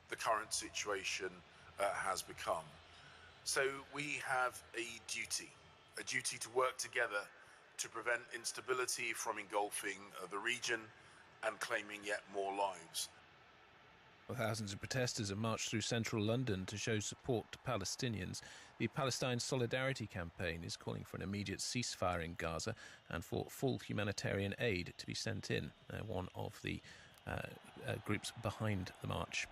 the current situation has become. So we have a duty to work together to prevent instability from engulfing the region and claiming yet more lives. Well, thousands of protesters have marched through central London to show support to Palestinians. The Palestine Solidarity Campaign is calling for an immediate ceasefire in Gaza and for full humanitarian aid to be sent in. They're one of the groups behind the march.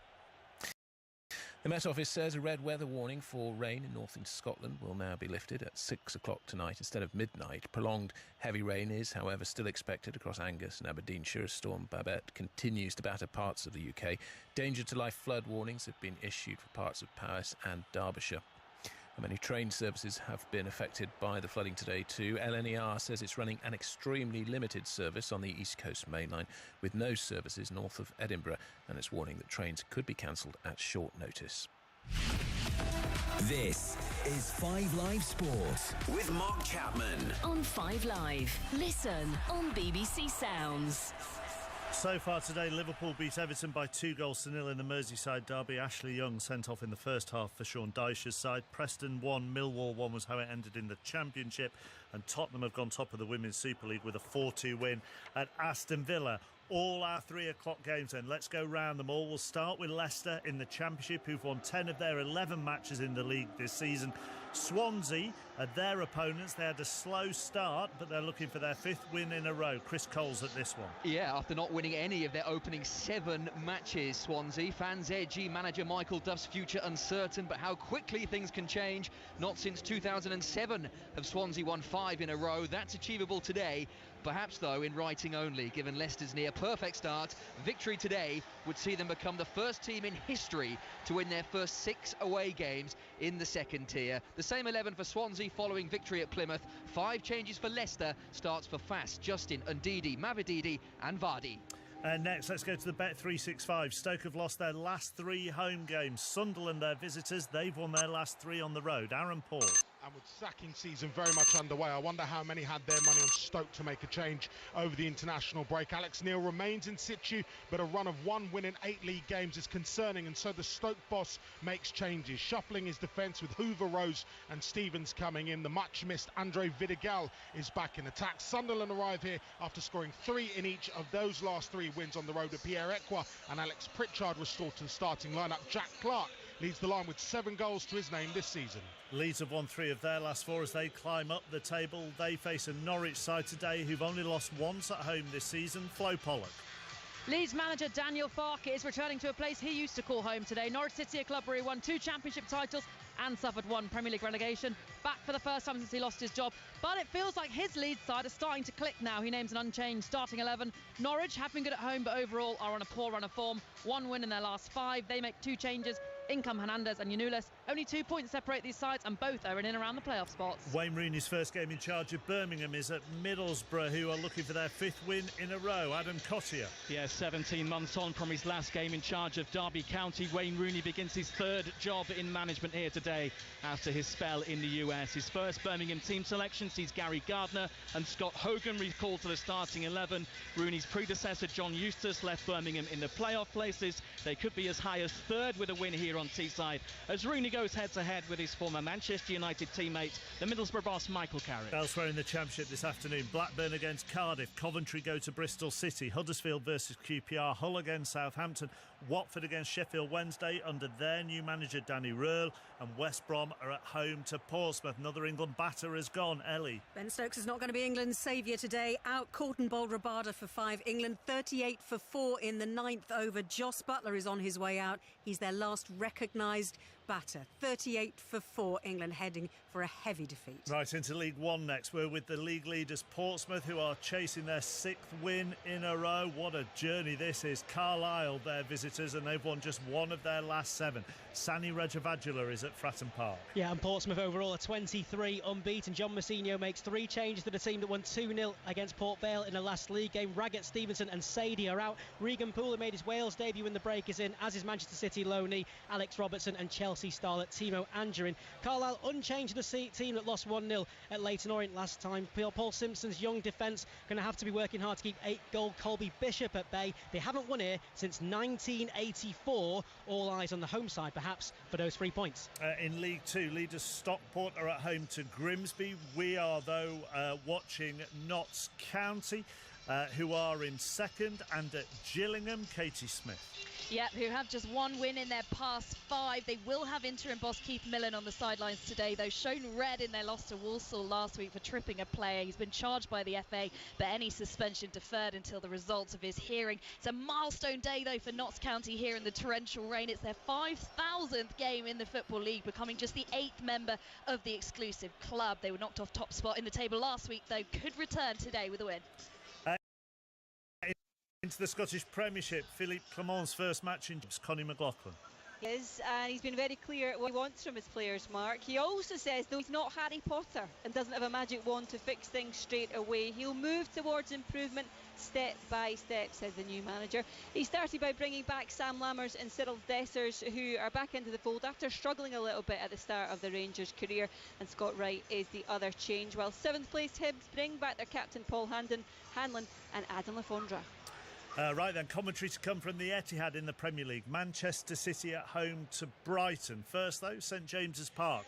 The Met Office says a red weather warning for rain in northern Scotland will now be lifted at 6 o'clock tonight instead of midnight. Prolonged heavy rain is, however, still expected across Angus and Aberdeenshire. Storm Babette continues to batter parts of the UK. Danger to life flood warnings have been issued for parts of Powys and Derbyshire. Many train services have been affected by the flooding today too. LNER says it's running an extremely limited service on the East Coast Main Line with no services north of Edinburgh, and it's warning that trains could be cancelled at short notice. This is 5 Live Sport with Mark Chapman on 5 Live. Listen on BBC Sounds. So far today, Liverpool beat Everton by 2-0 in the Merseyside derby. Ashley Young sent off in the first half for Sean Dyche's side. Preston 1, Millwall 1 was how it ended in the Championship. And Tottenham have gone top of the Women's Super League with a 4-2 win at Aston Villa. All our 3 o'clock games then. Let's go round them all. We'll start with Leicester in the Championship, who've won 10 of their 11 matches in the league this season. Swansea are their opponents. They had a slow start, but they're looking for their 5th win in a row. Chris Cole's at this one. Yeah, after not winning any of their opening 7 matches, Swansea. Fans edgy, manager Michael Duff's future uncertain, but how quickly things can change. Not since 2007 have Swansea won 5 in a row. That's achievable today, perhaps though in writing only, given Leicester's near perfect start. Victory today would see them become the first team in history to win their first 6 away games in the second tier. The same 11 for Swansea following victory at Plymouth. 5 changes for Leicester. Starts for Fass, Justin, Ndidi, Mavididi and Vardy. Next, let's go to the Bet365. Stoke have lost their last 3 home games. Sunderland, their visitors, they've won their last 3 on the road. Aaron Paul. And with sacking season very much underway, I wonder how many had their money on Stoke to make a change over the international break. Alex Neil remains in situ, but a run of 1 win in 8 league games is concerning, and so the Stoke boss makes changes, shuffling his defence with Hoover, Rose and Stevens coming in. The much-missed Andre Vidigal is back in attack. Sunderland arrive here after scoring 3 in each of those last 3 wins on the road, with Pierre Ekwa and Alex Pritchard restored to the starting lineup. Jack Clark leads the line with 7 goals to his name this season. Leeds have won 3 of their last 4 as they climb up the table. They face a Norwich side today who've only lost once at home this season. Flo Pollock. Leeds manager Daniel Farke is returning to a place he used to call home today. Norwich City, a club where he won 2 championship titles and suffered 1 Premier League relegation. Back for the first time since he lost his job. But it feels like his Leeds side are starting to click now. He names an unchanged starting 11. Norwich have been good at home, but overall are on a poor run of form. 1 win in their last 5. They make 2 changes. Income Hernandez and Yanulis. Only 2 points separate these sides, and both are in and around the playoff spots. Wayne Rooney's first game in charge of Birmingham is at Middlesbrough, who are looking for their 5th win in a row. Adam Cottier. Yeah, 17 months on from his last game in charge of Derby County, Wayne Rooney begins his 3rd job in management here today after his spell in the US. His first Birmingham team selection sees Gary Gardner and Scott Hogan recalled to the starting 11. Rooney's predecessor John Eustace left Birmingham in the playoff places. They could be as high as 3rd with a win here on Teesside as Rooney goes head-to-head with his former Manchester United teammate, the Middlesbrough boss Michael Carrick. Elsewhere in the Championship this afternoon, Blackburn against Cardiff, Coventry go to Bristol City, Huddersfield versus QPR, Hull against Southampton, Watford against Sheffield Wednesday under their new manager Danny Röhl, and West Brom are at home to Portsmouth. Another England batter has gone. Ellie. Ben Stokes is not going to be England's saviour today. Out Courtney bowled Rabada for 5. England 38 for 4 in the 9th over. Jos Buttler is on his way out. He's their last recognised batter. 38 for 4. England heading for a heavy defeat. Right, into League One next. We're with the league leaders Portsmouth, who are chasing their 6th win in a row. What a journey this is. Carlisle, their visitors, and they've won just 1 of their last 7. Sani Rajavajula is at Fratton Park. Yeah, and Portsmouth overall are 23 unbeaten. John Mousinho makes 3 changes to the team that won 2-0 against Port Vale in the last league game. Raggett, Stevenson and Sadie are out. Regan Poole, who made his Wales debut in the break, is in, as is Manchester City Loney, Alex Robertson and Chelsea starlet Timo Angerin. Carlisle unchanged the team that lost 1-0 at Leyton Orient last time. Paul Simpson's young defence going to have to be working hard to keep 8-goal Colby Bishop at bay. They haven't won here since 19 16-84. All eyes on the home side, perhaps, for those 3 points. In League Two, leaders Stockport are at home to Grimsby. We are, though, watching Notts County, who are in second, and at Gillingham, Katie Smith. Yep, who have just one win in their past 5. They will have interim boss Keith Millen on the sidelines today, though shown red in their loss to Walsall last week for tripping a player. He's been charged by the FA, but any suspension deferred until the results of his hearing. It's a milestone day, though, for Notts County here in the torrential rain. It's their 5,000th game in the Football League, becoming just the 8th member of the exclusive club. They were knocked off top spot in the table last week, though could return today with a win. Into the Scottish Premiership, Philippe Clement's first match in Connie McLaughlin. And he's been very clear what he wants from his players, Mark. He also says, though he's not Harry Potter and doesn't have a magic wand to fix things straight away, he'll move towards improvement step by step, says the new manager. He started by bringing back Sam Lammers and Cyril Dessers, who are back into the fold after struggling a little bit at the start of the Rangers' career, and Scott Wright is the other change, while 7th place Hibs bring back their captain Paul Hanlon and Adam Lafondra. Right then, commentary to come from the Etihad in the Premier League. Manchester City at home to Brighton. First, though, St James's Park.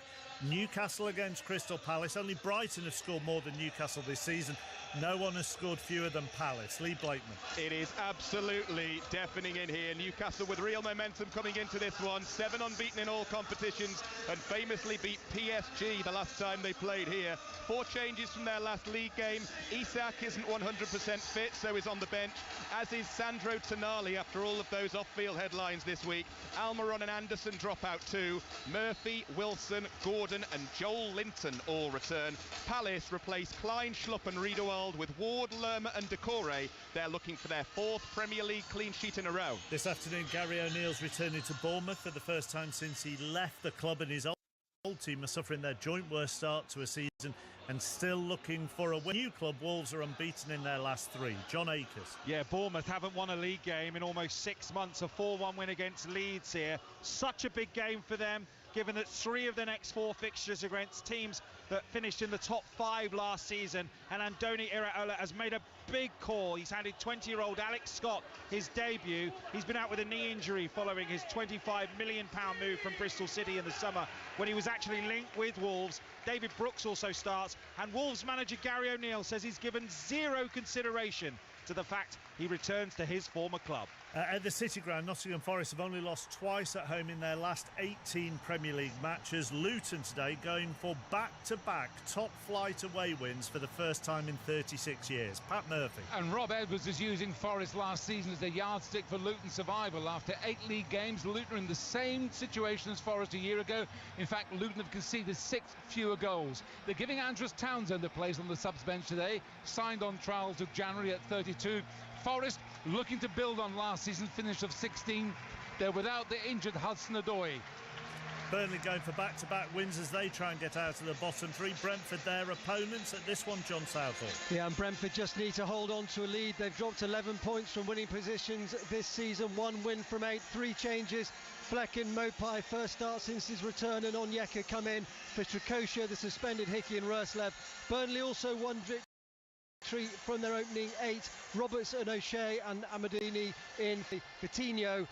Newcastle against Crystal Palace. Only Brighton have scored more than Newcastle this season. No one has scored fewer than Palace. Lee Blakeman. It is absolutely deafening in here. Newcastle with real momentum coming into this one. 7 unbeaten in all competitions and famously beat PSG the last time they played here. 4 changes from their last league game. Isak isn't 100% fit, so is on the bench, as is Sandro Tonali after all of those off-field headlines this week. Almiron and Anderson drop out too. Murphy, Wilson, Gordon and Joel Linton all return. Palace replace Klein, Schlupp and Riedewald with Ward, Lerma and Decore. They're looking for their 4th Premier League clean sheet in a row. This afternoon, Gary O'Neill's returning to Bournemouth for the first time since he left the club, and his old team are suffering their joint worst start to a season and still looking for a win. New club Wolves are unbeaten in their last 3. John Akers. Yeah, Bournemouth haven't won a league game in almost 6 months. A 4-1 win against Leeds here. Such a big game for them, given that 3 of the next 4 fixtures are against teams that finished in the top 5 last season. And Andoni Iraola has made a big call. He's handed 20-year-old Alex Scott his debut. He's been out with a knee injury following his £25 million move from Bristol City in the summer, when he was actually linked with Wolves. David Brooks also starts, and Wolves manager Gary O'Neill says he's given 0 consideration to the fact he returns to his former club. At the City Ground, Nottingham Forest have only lost twice at home in their last 18 Premier League matches. Luton today going for back-to-back top-flight away wins for the first time in 36 years. Pat Murphy. And Rob Edwards is using Forest last season as a yardstick for Luton's survival. After 8 league games, Luton are in the same situation as Forest a year ago. In fact, Luton have conceded 6 fewer goals. They're giving Andros Townsend a place on the subs bench today, signed on trial to January at 32. Forest looking to build on last season's finish of 16th. They're without the injured Hudson-Odoi. Burnley going for back-to-back wins as they try and get out of the bottom 3. Brentford their opponents. At this one, John Southall. Yeah, and Brentford just need to hold on to a lead. They've dropped 11 points from winning positions this season. 1 win from 8, 3 changes. Flecken, Mopai first start since his return, and Onyeka come in for Trakosha, the suspended Hickey and Ruslev. Burnley also won victory from their opening 8. Roberts and O'Shea and Amadini in Coutinho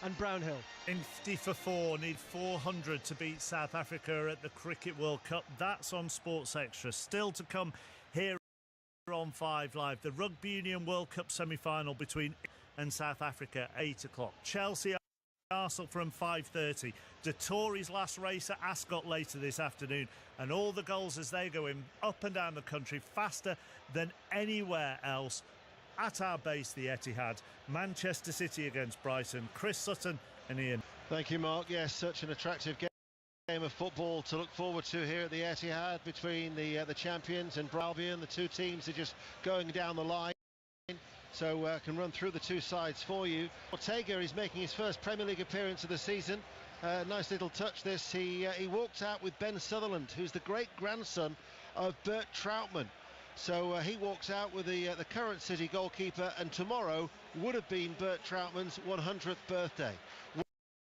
and Brownhill. In 50 for 4, need 400 to beat South Africa at the Cricket World Cup. That's on Sports Extra. Still to come here on 5 Live. The Rugby Union World Cup semi-final between and South Africa, 8 o'clock. Chelsea Arsenal from 5:30. Dettori's last race at Ascot later this afternoon, and all the goals as they go in up and down the country faster than anywhere else. At our base, the Etihad, Manchester City against Brighton. Chris Sutton and Ian. Thank you, Mark. Yes, such an attractive game of football to look forward to here at the Etihad between the champions and Albion. The 2 teams are just going down the line. So I can run through the 2 sides for you. Ortega is making his first Premier League appearance of the season. Nice little touch this. He walked out with Ben Sutherland, who's the great-grandson of Bert Troutman. So he walks out with the current City goalkeeper, and tomorrow would have been Bert Troutman's 100th birthday.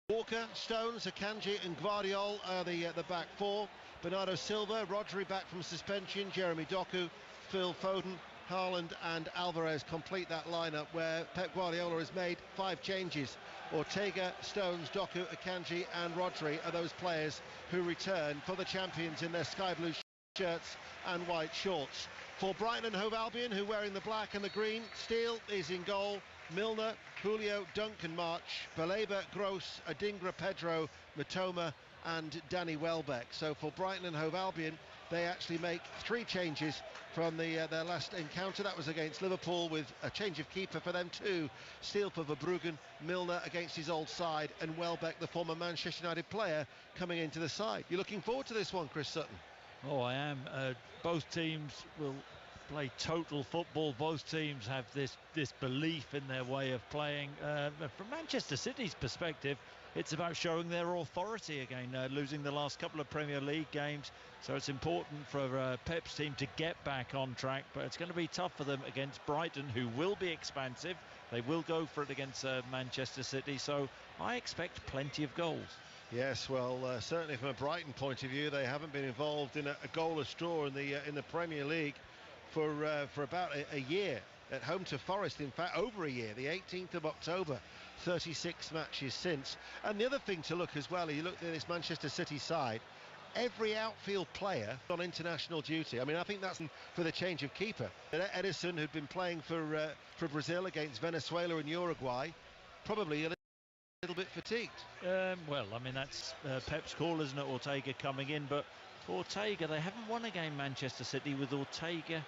Walker, Stones, Akanji and Gvardiol are the back 4. Bernardo Silva, Rodri back from suspension, Jeremy Doku, Phil Foden Haaland and Alvarez complete that lineup, where Pep Guardiola has made 5 changes. Ortega, Stones, Doku, Akanji and Rodri are those players who return for the champions in their sky blue shirts and white shorts. For Brighton and Hove Albion, who are wearing the black and the green, Steele is in goal. Milner, Julio, Duncan, March, Baleba, Gross, Adingra, Pedro, Matoma and Danny Welbeck. So for Brighton and Hove Albion, they actually make 3 changes from their last encounter. That was against Liverpool, with a change of keeper for them too. Steele for Verbruggen, Milner against his old side, and Welbeck, the former Manchester United player, coming into the side. You're looking forward to this one, Chris Sutton? Oh, I am. Both teams will play total football. Both teams have this belief in their way of playing. From Manchester City's perspective, it's about showing their authority again, losing the last couple of Premier League games. So it's important for Pep's team to get back on track, but it's going to be tough for them against Brighton, who will be expansive. They will go for it against Manchester City, so I expect plenty of goals. Yes, well, certainly from a Brighton point of view, they haven't been involved in a goalless draw in the Premier League for about a year. At home to Forest, in fact, over a year, the 18th of October, 36 matches since. And the other thing to look as well, you look at this Manchester City side, every outfield player on international duty. I mean, I think that's for the change of keeper. Edison, who'd been playing for Brazil against Venezuela and Uruguay, probably a little bit fatigued. Well, I mean, that's Pep's call, isn't it? Ortega coming in, but Ortega, they haven't won a game, Manchester City, with Ortega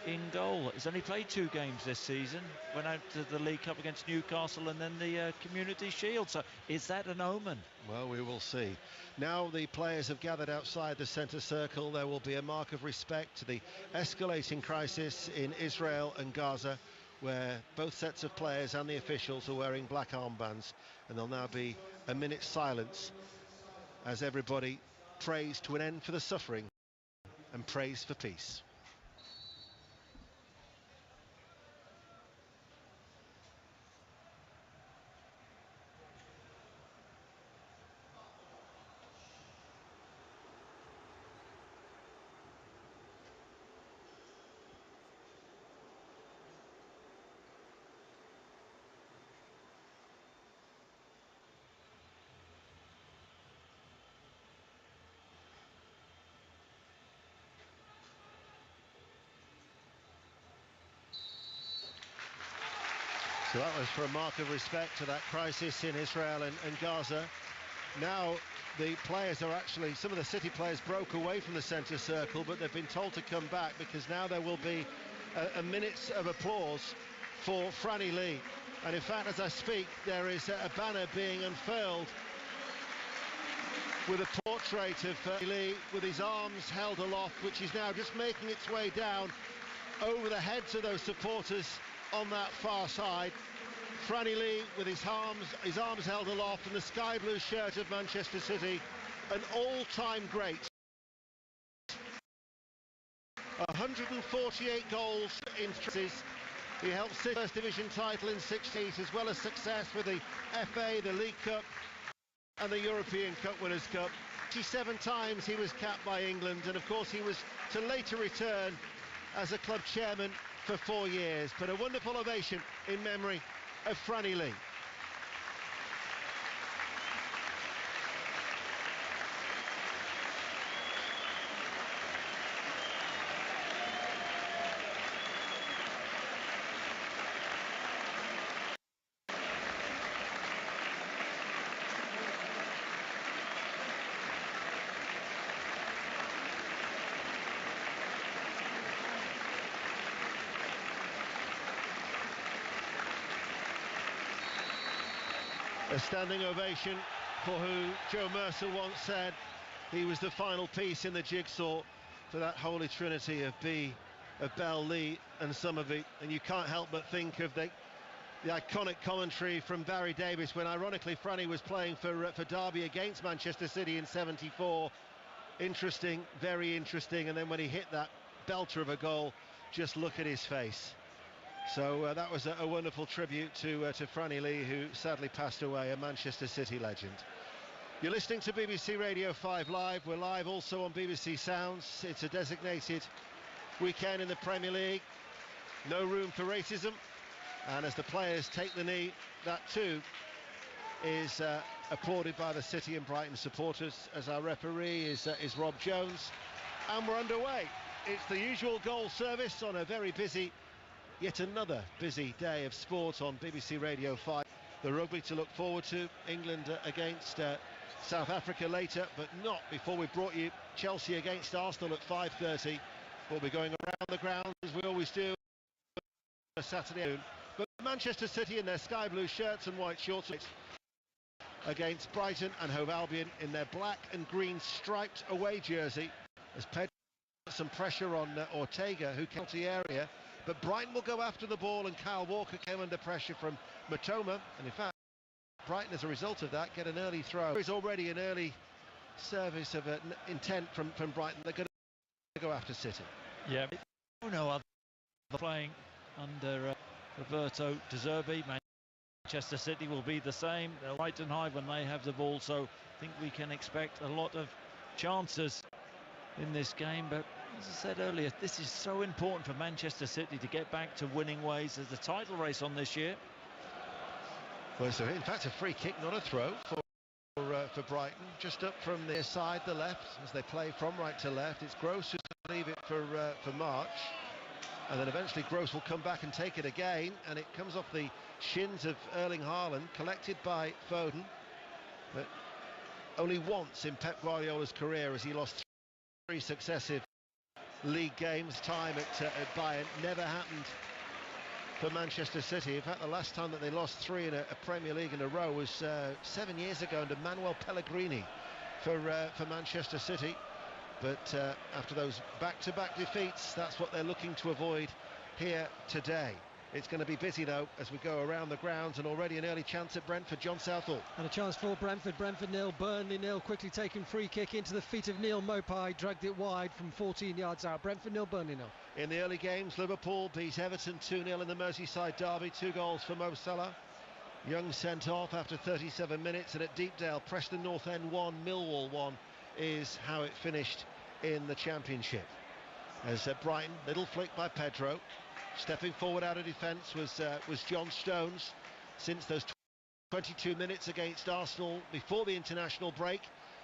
in goal. He's only played 2 games this season. Went out to the League Cup against Newcastle and then the Community Shield. So is that an omen? Well, we will see. Now the players have gathered outside the centre circle. There will be a mark of respect to the escalating crisis in Israel and Gaza, where both sets of players and the officials are wearing black armbands, and there'll now be a minute's silence as everybody prays to an end for the suffering and prays for peace. So that was for a mark of respect to that crisis in Israel and Gaza. Now the players are actually, some of the City players broke away from the centre circle, but they've been told to come back because now there will be a minute of applause for Franny Lee. And in fact, as I speak, there is a banner being unfurled with a portrait of Franny Lee with his arms held aloft, which is now just making its way down over the heads of those supporters on that far side. Franny Lee with his arms held aloft in the sky blue shirt of Manchester City, an all-time great. 148 goals in tries. He helped City First Division title in 68, as well as success with the FA, the League Cup and the European Cup Winners' Cup. 57 times he was capped by England, and of course he was to later return as a club chairman for 4 years. But a wonderful ovation in memory of Franny Lee. A standing ovation for who Joe Mercer once said he was the final piece in the jigsaw for that holy trinity of Bell, Lee and Somerville. And you can't help but think of the iconic commentary from Barry Davis when ironically Franny was playing for Derby against Manchester City in '74. Interesting, very interesting. And then when he hit that belter of a goal, just look at his face. So that was a wonderful tribute to Franny Lee, who sadly passed away, a Manchester City legend. You're listening to BBC Radio 5 Live. We're live also on BBC Sounds. It's a designated weekend in the Premier League. no room for racism, and as the players take the knee, that too is applauded by the City and Brighton supporters, as our referee is Rob Jones, and we're underway. It's the usual goal service on a very busy, yet another busy day of sport on BBC Radio 5. The rugby to look forward to, England against South Africa later, but not before we brought you Chelsea against Arsenal at 5:30. We'll be going around the ground as we always do on a Saturday afternoon. But Manchester City in their sky blue shirts and white shorts against Brighton and Hove Albion in their black and green striped away jersey, as Pedro put some pressure on Ortega, who came to the area. But Brighton will go after the ball, and Kyle Walker came under pressure from Matoma, and in fact Brighton, as a result of that, get an early throw. There is already an early service of intent from Brighton. They're going to go after City. Yeah, no other playing under Roberto De Zerbi. Manchester City will be the same. They'll right and high when they have the ball, so I think we can expect a lot of chances in this game. But as I said earlier, this is so important for Manchester City to get back to winning ways. There's a title race on this year. Well, so in fact a free kick, not a throw for Brighton, just up from their side, the left, as they play from right to left. It's Gross who's going to leave it for March, and then eventually Gross will come back and take it again, and it comes off the shins of Erling Haaland, collected by Foden, but only once in Pep Guardiola's career has he lost 3 successive league games. Time at Bayern never happened for Manchester City. In fact, the last time that they lost 3 in a Premier League in a row was 7 years ago under Manuel Pellegrini for Manchester City. But after those back-to-back defeats, that's what they're looking to avoid here today. It's going to be busy, though, as we go around the grounds, and already an early chance at Brentford. John Southall. And a chance for Brentford. Brentford 0, Burnley 0. Quickly taken free kick into the feet of Neil Mopai. Dragged it wide from 14 yards out. Brentford 0, Burnley 0. In the early games, Liverpool beat Everton 2-0 in the Merseyside derby. 2 goals for Mo Salah. Young sent off after 37 minutes. And at Deepdale, Preston North End 1, Millwall 1 is how it finished in the Championship. As Brighton, little flick by Pedro. Stepping forward out of defence was John Stones. Since those 22 minutes against Arsenal before the international break,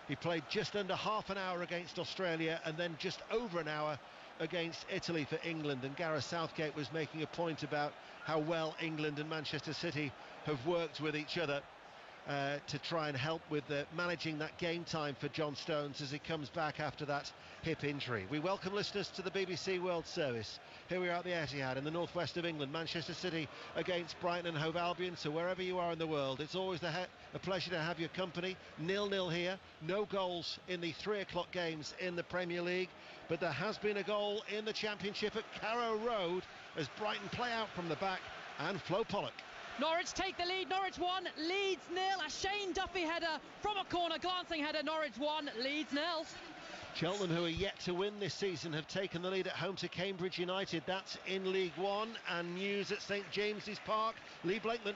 he played just under half an hour against Australia, and then just over an hour against Italy for England. And Gareth Southgate was making a point about how well England and Manchester City have worked with each other to try and help with managing that game time for John Stones as he comes back after that hip injury. We welcome listeners to the BBC World Service. Here we are at the Etihad in the northwest of England. Manchester City against Brighton and Hove Albion. So wherever you are in the world, it's always a pleasure to have your company. 0-0 here. No goals in the 3 o'clock games in the Premier League. But there has been a goal in the Championship at Carrow Road as Brighton play out from the back, and Flo Pollock. Norwich take the lead. Norwich 1, Leeds 0. A Shane Duffy header from a corner, glancing header. Norwich 1, Leeds 0. Cheltenham, who are yet to win this season, have taken the lead at home to Cambridge United. That's in League One. And news at St James's Park. Lee Blakeman.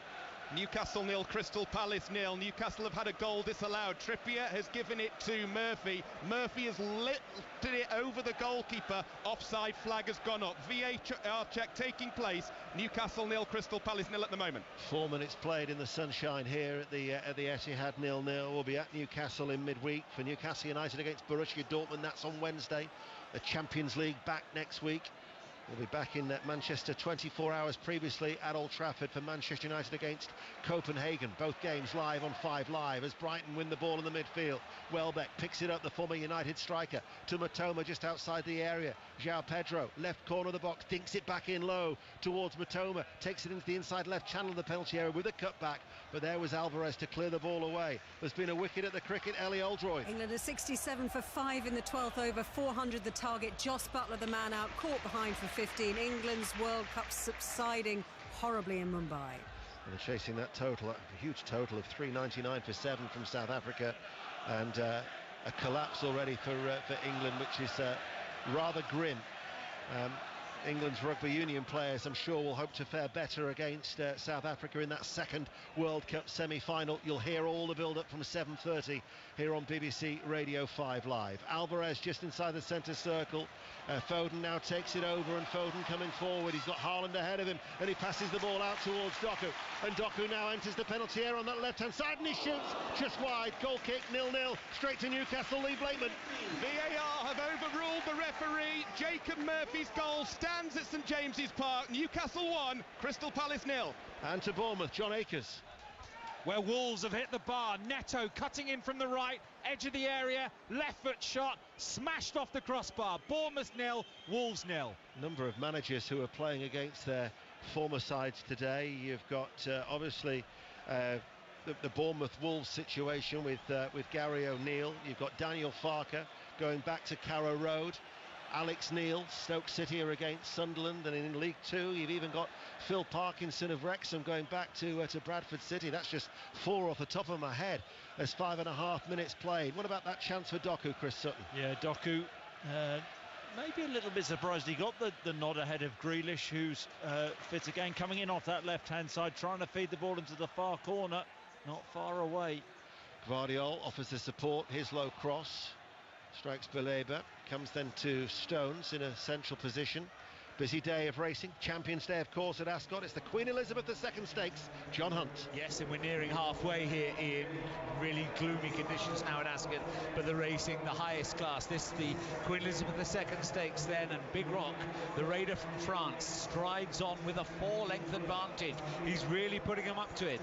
Newcastle 0, Crystal Palace 0. Newcastle have had a goal disallowed. Trippier has given it to Murphy. Murphy has lifted it over the goalkeeper. Offside flag has gone up. VAR check taking place. Newcastle 0, Crystal Palace 0 at the moment. 4 minutes played in the sunshine here at the Etihad. 0-0. We'll be at Newcastle in midweek for Newcastle United against Borussia Dortmund. That's on Wednesday. The Champions League back next week. We'll be back in Manchester 24 hours previously at Old Trafford for Manchester United against Copenhagen. Both games live on 5 Live as Brighton win the ball in the midfield. Welbeck picks it up, the former United striker, to Matoma just outside the area. João Pedro, left corner of the box, dinks it back in low towards Matoma. Takes it into the inside left channel of the penalty area with a cutback. But there was Alvarez to clear the ball away. There's been a wicket at the cricket, Ellie Oldroyd. England are 67 for 5 in the 12th over, 400 the target. Joss Buttler the man out, caught behind for 15. England's World Cup subsiding horribly in Mumbai. And they're chasing that total, a huge total of 399 for 7 from South Africa, and a collapse already for England, which is rather grim. England's rugby union players, I'm sure, will hope to fare better against South Africa in that second World Cup semi-final. You'll hear all the build-up from 7:30 here on BBC Radio 5 Live. Alvarez just inside the centre circle. Foden now takes it over, and Foden coming forward. He's got Haaland ahead of him, and he passes the ball out towards Doku. And Doku now enters the penalty area on that left-hand side, and he shoots just wide. Goal kick, 0-0, straight to Newcastle. Lee Blakeman. VAR have overruled the referee. Jacob Murphy's goal stands at St James's Park. Newcastle 1, Crystal Palace 0. And to Bournemouth, John Akers. Where Wolves have hit the bar. Neto cutting in from the right, edge of the area, left foot shot, smashed off the crossbar. Bournemouth 0, Wolves 0. Number of managers who are playing against their former sides today. You've got obviously the Bournemouth Wolves situation with Gary O'Neill. You've got Daniel Farke going back to Carrow Road. Alex Neil, Stoke City are against Sunderland, and in League Two you've even got Phil Parkinson of Wrexham going back to Bradford City. That's just 4 off the top of my head. There's 5.5 minutes played. What about that chance for Doku, Chris Sutton? Yeah, Doku, maybe a little bit surprised he got the nod ahead of Grealish, who's fit again, coming in off that left-hand side, trying to feed the ball into the far corner, not far away. Gvardiol offers the support, his low cross. Strikes Beleba, comes then to Stones in a central position. Busy day of racing, Champions Day of course at Ascot. It's the Queen Elizabeth II Stakes. John Hunt. Yes, and we're nearing halfway here, Ian. Really gloomy conditions now at Ascot, but the racing, the highest class. This is the Queen Elizabeth II Stakes then, and Big Rock, the raider from France, strides on with a 4-length advantage. He's really putting them up to it.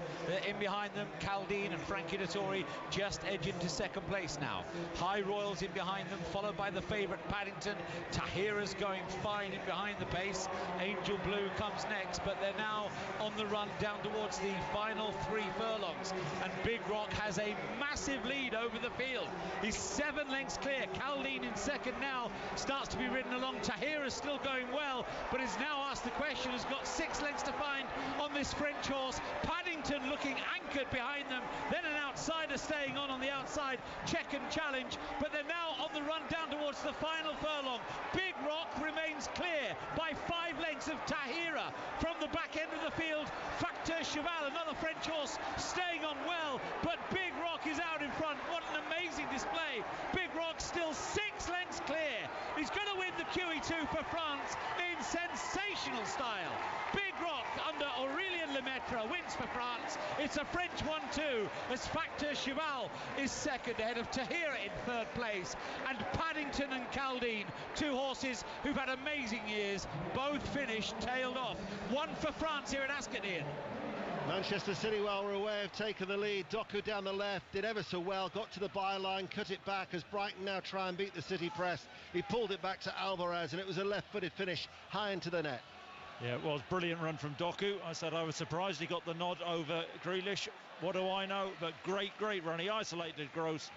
In behind them, Caldine and Frankie Dettori just edge into second place now. High Royals in behind them, followed by the favourite Paddington. Tahira's going fine in behind the pace. Angel Blue comes next, but they're now on the run down towards the final 3 furlongs, and Big Rock has a massive lead over the field. He's 7 lengths clear. Caldine in second now starts to be ridden along. Tahira's still going well, but is now asked the question, has got 6 lengths to find on this French horse. Paddington looking anchored behind them, then an outsider staying on the outside, check and challenge, but they're now on the run down towards the final furlong. Big Rock remains clear by 5 lengths of Tahira. From the back end of the field, Facteur Cheval, another French horse, staying on well, but Big Rock is out in front. What an amazing display. Big Rock still 6 lengths clear. He's going to win the QE2 for France in sensational style. Big Rock under Aurélien Lemaitre wins for France. It's a French 1-2 as Facteur Cheval is second ahead of Tahira in third place, and Paddington and Caldine, 2 horses who've had amazing years, both finished tailed off. 1 for France here at Ascot, Ian. Manchester City, while we're away, have taken the lead. Doku down the left, did ever so well, got to the byline, cut it back as Brighton now try and beat the City press. He pulled it back to Alvarez, and it was a left-footed finish high into the net. Yeah, it was brilliant run from Doku. I said I was surprised he got the nod over Grealish. What do I know? But great run. He isolated Gross.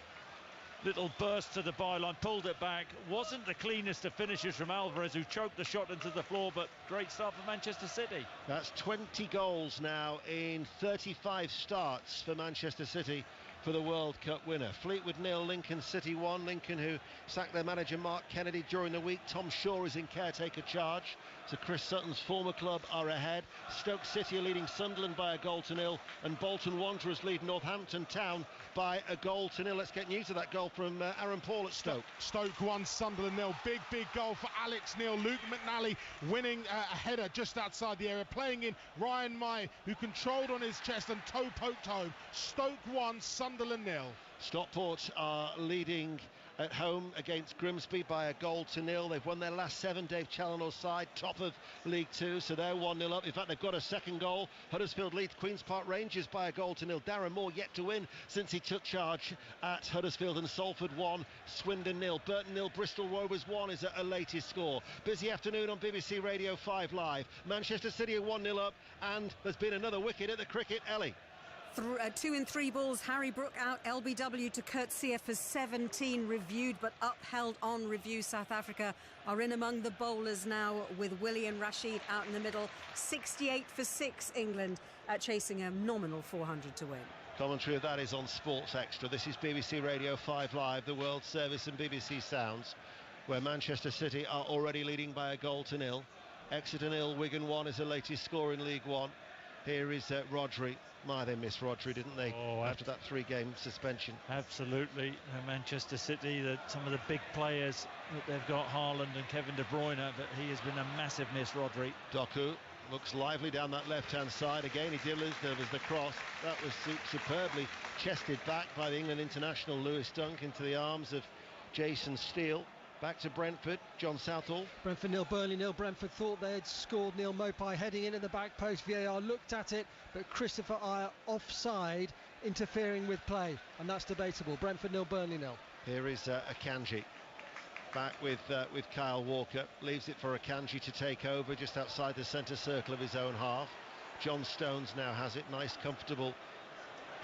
Little burst to the byline, pulled it back. Wasn't the cleanest of finishes from Alvarez, who choked the shot into the floor, but great start for Manchester City. That's 20 goals now in 35 starts for Manchester City for the World Cup winner. Fleetwood 0, Lincoln City 1. Lincoln, who sacked their manager Mark Kennedy during the week. Tom Shaw is in caretaker charge. So Chris Sutton's former club are ahead. Stoke City are leading Sunderland by a 1-0, and Bolton Wanderers lead Northampton Town by a 1-0. Let's get news of that goal from Aaron Paul at Stoke. Stoke 1, Sunderland 0. Big goal for Alex Neil. Luke McNally winning a header just outside the area, playing in Ryan May, who controlled on his chest and toe poked home. Stoke 1, Sunderland 0. Stockport are leading at home against Grimsby by a 0-0. They've won their last 7. Dave Challoner's side, top of League Two, so they're 1-0 up. In fact, they've got a second goal. Huddersfield leads Queen's Park Rangers by a 0-0. Darren Moore yet to win since he took charge at Huddersfield. And Salford 1, Swindon 0. Burton 0, Bristol Rovers 1 is a latest score. Busy afternoon on BBC Radio 5 Live. Manchester City are 1-0 up, and there's been another wicket at the cricket. Ellie. 2 in 3 balls. Harry Brook out. LBW to Coetzee for 17, reviewed but upheld on review. South Africa are in among the bowlers now with Willian Rashid out in the middle. 68 for 6 England, chasing a nominal 400 to win. Commentary of that is on Sports Extra. This is BBC Radio 5 Live, the World Service and BBC Sounds, where Manchester City are already leading by a 0-0. Exeter 0, Wigan 1 is the latest score in League One. Here is Rodri. They missed Rodri, didn't they? After that 3-game suspension. Absolutely. Manchester City, some of the big players that they've got, Haaland and Kevin De Bruyne, but he has been a massive miss, Rodri. Doku looks lively down that left-hand side. Again, he did lose. There was the cross. That was superbly chested back by the England international Lewis Dunk into the arms of Jason Steele. Back to Brentford, John Southall. Brentford 0, Burnley 0. Brentford thought they had scored. Neil Mopai heading in at the back post. VAR looked at it, but Christopher Ayer offside, interfering with play, and that's debatable. Brentford 0, Burnley 0. Here is Akanji. Back with Kyle Walker. Leaves it for Akanji to take over just outside the centre circle of his own half. John Stones now has it. Nice, comfortable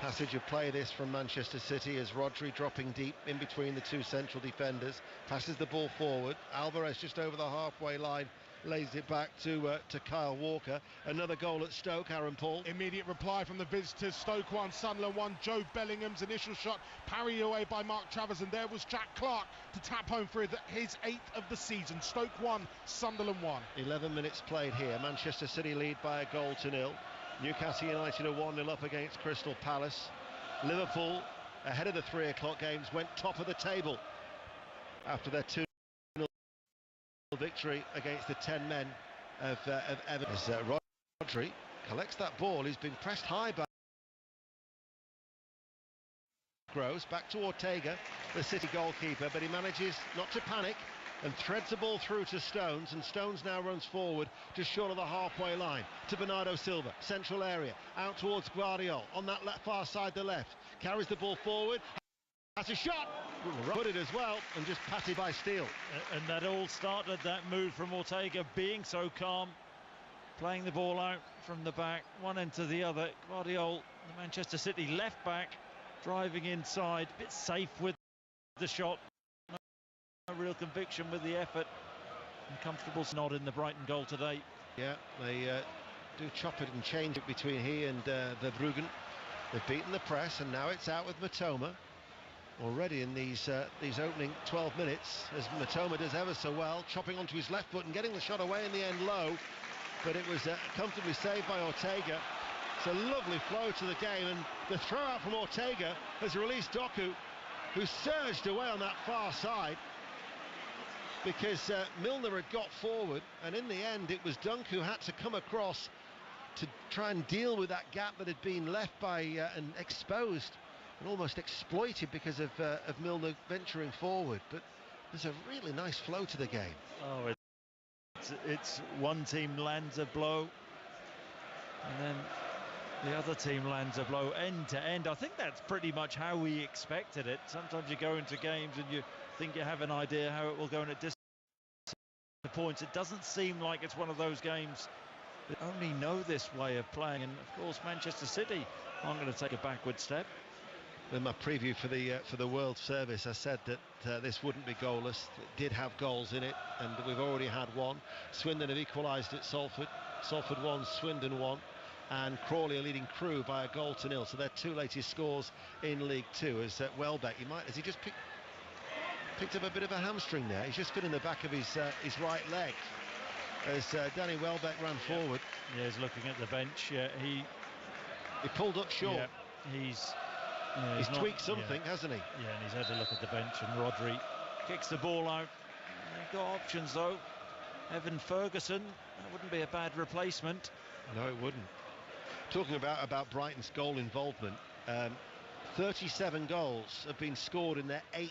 passage of play this from Manchester City as Rodri dropping deep in between the two central defenders, passes the ball forward. Alvarez just over the halfway line, lays it back to Kyle Walker. Another goal at Stoke, Aaron Paul. Immediate reply from the visitors. Stoke 1, Sunderland 1. Joe Bellingham's initial shot parried away by Mark Travers, and there was Jack Clark to tap home for his 8th of the season. Stoke 1, Sunderland 1. 11 minutes played here. Manchester City lead by a goal to nil. Newcastle United are 1-0 up against Crystal Palace. Liverpool, ahead of the 3 o'clock games, went top of the table after their 2-0 victory against the 10 men of Everton. As Rodri collects that ball, he's been pressed high by Gross, back to Ortega, the City goalkeeper, but he manages not to panic and threads the ball through to Stones, and Stones now runs forward just short of the halfway line to Bernardo Silva, central area, out towards Guardiola, on that far side, the left, carries the ball forward, has a shot, put it as well, and just patted by Steele. And that all started, that move from Ortega, being so calm, playing the ball out from the back, one end to the other. Guardiola, the Manchester City left back, driving inside, a bit safe with the shot. No real conviction with the effort, and comfortable nod in the Brighton goal today. Yeah, they do chop it and change it between he and Verbruggen. They've beaten the press, and now it's out with Matoma. Already in these opening 12 minutes, as Matoma does ever so well, chopping onto his left foot and getting the shot away in the end low, but it was comfortably saved by Ortega. It's a lovely flow to the game, and the throw out from Ortega has released Doku, who surged away on that far side, because Milner had got forward, and in the end it was Dunk who had to come across to try and deal with that gap that had been left by and exposed and almost exploited because of Milner venturing forward. But there's a really nice flow to the game. Oh, it's one team lands a blow, and then the other team lands a blow end to end. I think that's pretty much how we expected it. Sometimes you go into games and you think you have an idea how it will go, and it disappoints. It doesn't seem like it's one of those games that only know this way of playing, and of course Manchester City aren't going to take a backward step. In my preview for the World Service, I said that this wouldn't be goalless. It did have goals in it, and we've already had one. Swindon have equalised at Salford. Salford 1, Swindon 1. And Crawley are leading Crewe by a goal to nil. So their 2 latest scores in League Two. As Welbeck, has he just picked up a bit of a hamstring there? He's just feeling the back of his right leg as Danny Welbeck ran forward. Yeah, he's looking at the bench. Yeah, he pulled up short. Yeah, he's tweaked something, hasn't he? Yeah, and he's had a look at the bench, and Rodri kicks the ball out. They've got options though. Evan Ferguson, that wouldn't be a bad replacement. No, it wouldn't. Talking about Brighton's goal involvement, 37 goals have been scored in their 8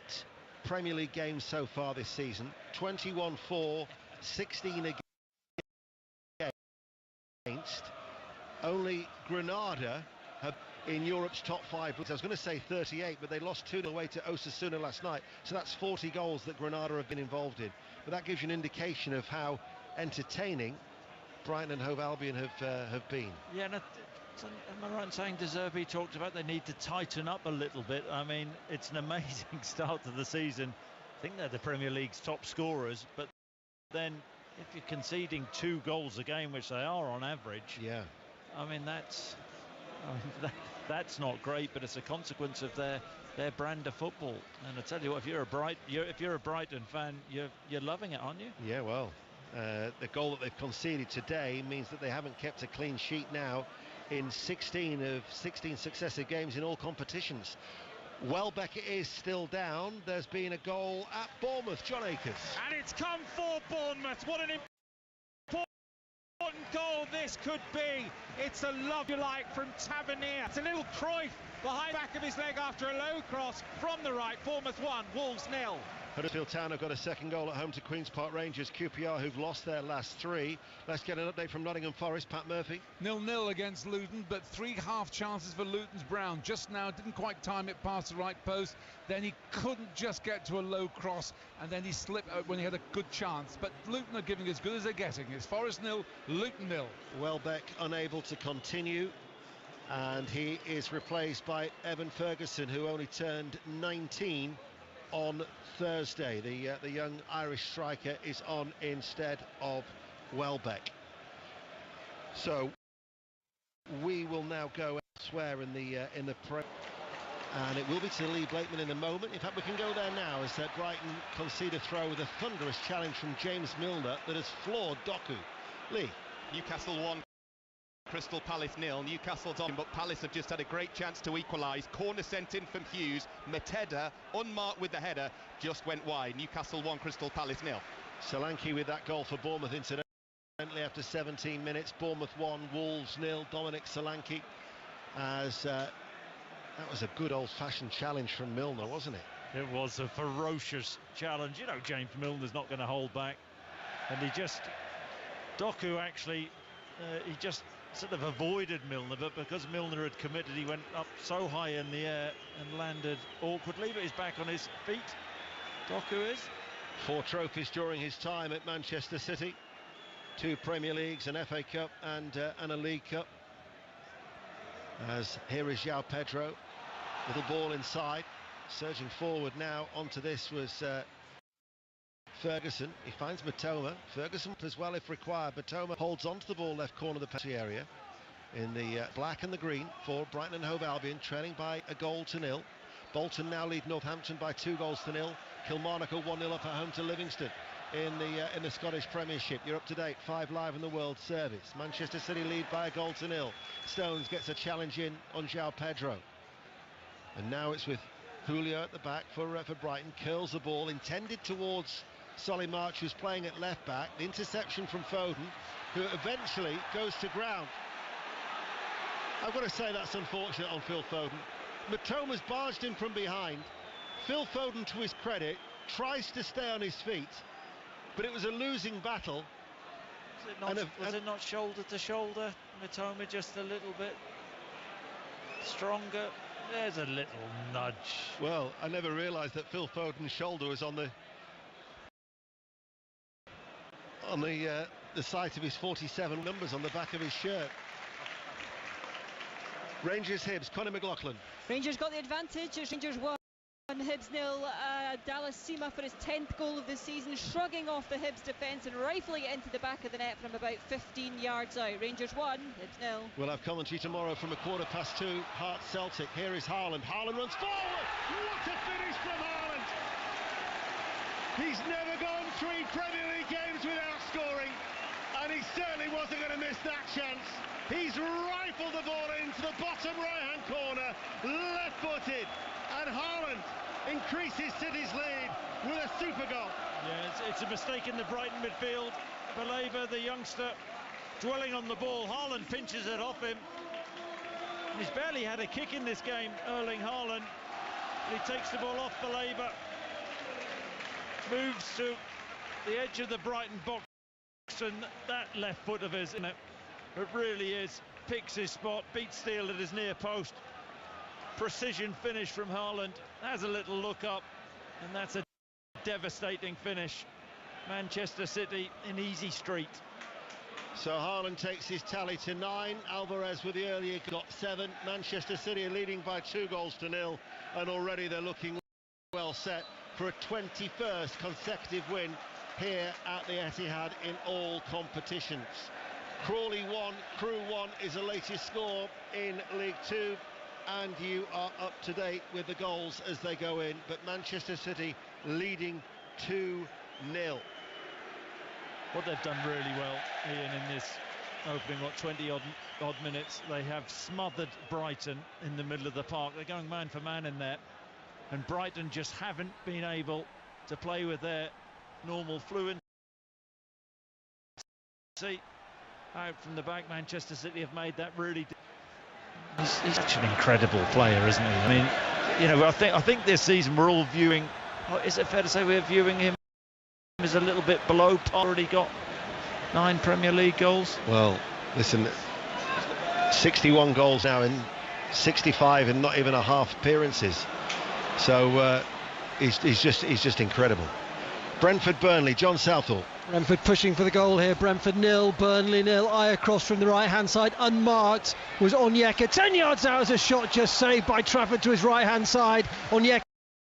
Premier League games so far this season. 21 for, 16 against. Only Granada have in Europe's top 5. I was going to say 38, but they lost 2-0 away to Osasuna last night. So that's 40 goals that Granada have been involved in. But that gives you an indication of how entertaining Brighton and Hove Albion have been. Yeah, and am I right in saying De Zerbi talked about they need to tighten up a little bit? I mean, it's an amazing start to the season. I think they're the Premier League's top scorers, but then if you're conceding 2 goals a game, which they are on average, yeah, I mean that's not great, but it's a consequence of their brand of football. And I tell you what, if you're a Brighton fan, you're loving it, aren't you? Yeah, well, The goal that they've conceded today means that they haven't kept a clean sheet now in 16 successive games in all competitions. Welbeck is still down. There's been a goal at Bournemouth. John Akers. And it's come for Bournemouth. What an important goal this could be. It's a love you like from Tavernier. It's a little Cruyff behind the back of his leg after a low cross from the right. Bournemouth 1, Wolves 0. Huddersfield Town have got a second goal at home to Queen's Park Rangers. QPR, who've lost their last 3. Let's get an update from Nottingham Forest. Pat Murphy. 0-0 against Luton, but 3 half chances for Luton's Brown. Just now didn't quite time it past the right post. Then he couldn't just get to a low cross, and then he slipped out when he had a good chance. But Luton are giving as good as they're getting. It's Forest 0, Luton 0. Welbeck unable to continue, and he is replaced by Evan Ferguson, who only turned 19 on Thursday. The young Irish striker is on instead of Welbeck. So we will now go elsewhere in the Prem, and it will be to Lee Blakeman in a moment. In fact, we can go there now as Brighton concede a throw with a thunderous challenge from James Milner that has floored Doku. Lee. Newcastle 1, Crystal Palace 0. Newcastle's on, but Palace have just had a great chance to equalise. Corner sent in from Hughes. Mateda, unmarked with the header, just went wide. Newcastle 1, Crystal Palace 0. Solanke with that goal for Bournemouth incidentally after 17 minutes. Bournemouth 1, Wolves 0. Dominic Solanke, as that was a good old-fashioned challenge from Milner, wasn't it? It was a ferocious challenge. You know, James Milner's not going to hold back, and Doku actually, he just sort of avoided Milner, but because Milner had committed, he went up so high in the air and landed awkwardly, but he's back on his feet. Doku is. 4 trophies during his time at Manchester City. 2 Premier Leagues, an FA Cup and a League Cup. As here is João Pedro, little ball inside, surging forward now. Onto this was Ferguson. He finds Matoma. Ferguson as well if required. Matoma holds on to the ball left corner of the penalty area in the black and the green for Brighton and Hove Albion, trailing by a goal to 0. Bolton now lead Northampton by 2 goals to 0. Kilmarnock 1-0 up at home to Livingston in the Scottish Premiership. You're up to date, 5 Live in the World Service. Manchester City lead by a goal to 0. Stones gets a challenge in on João Pedro, and now it's with Julio at the back for Brighton. Curls the ball intended towards Solly March, who's playing at left back. The interception from Foden, who eventually goes to ground. I've got to say that's unfortunate on Phil Foden. Matoma's barged in from behind. Phil Foden, to his credit, tries to stay on his feet, but it was a losing battle. Was it not shoulder to shoulder? Matoma just a little bit stronger. There's a little nudge. Well, I never realised that Phil Foden's shoulder was on the site of his 47 numbers on the back of his shirt. Rangers Hibs, Conor McLaughlin. Rangers got the advantage. It's Rangers 1, Hibs 0. Dallas Sima for his 10th goal of the season, shrugging off the Hibs defence and rifling it into the back of the net from about 15 yards out. Rangers 1, Hibs 0. We'll have commentary tomorrow from 2:15. Hearts Celtic. Here is Haaland. Haaland runs forward. What a finish from Haaland! He's never gone 3 Premier League games without scoring, and he certainly wasn't going to miss that chance. He's rifled the ball into the bottom right-hand corner, left-footed, and Haaland increases City's lead with a super goal. Yeah, it's a mistake in the Brighton midfield. Baleba, the youngster, dwelling on the ball. Haaland pinches it off him. He's barely had a kick in this game, Erling Haaland. He takes the ball off Baleba, moves to the edge of the Brighton box, and that left foot of his, it really is, picks his spot, beats Steele at his near post. Precision finish from Haaland, has a little look up, and that's a devastating finish. Manchester City in easy street. So Haaland takes his tally to 9. Alvarez with the earlier got 7. Manchester City are leading by 2 goals to 0, and already they're looking well set for a 21st consecutive win here at the Etihad in all competitions. Crawley 1, Crew 1 is the latest score in League 2, and you are up to date with the goals as they go in, but Manchester City leading 2-0. what they've done really well, Ian, in this opening 20-odd minutes, they have smothered Brighton in the middle of the park. They're going man for man in there, and Brighton just haven't been able to play with their normal fluency. Out from the back, Manchester City have made that really. He's such an incredible player, isn't he? I mean, you know, I think this season we're all viewing. Is it fair to say we're viewing him as a little bit below par? Already got 9 Premier League goals. Well, listen, 61 goals now in 65 and not even a half appearances. So he's just incredible. Brentford-Burnley, John Southall. Brentford pushing for the goal here. Brentford 0, Burnley 0. Eye across from the right-hand side, unmarked, was Onyeka. 10 yards out as a shot just saved by Trafford to his right-hand side. Onyeka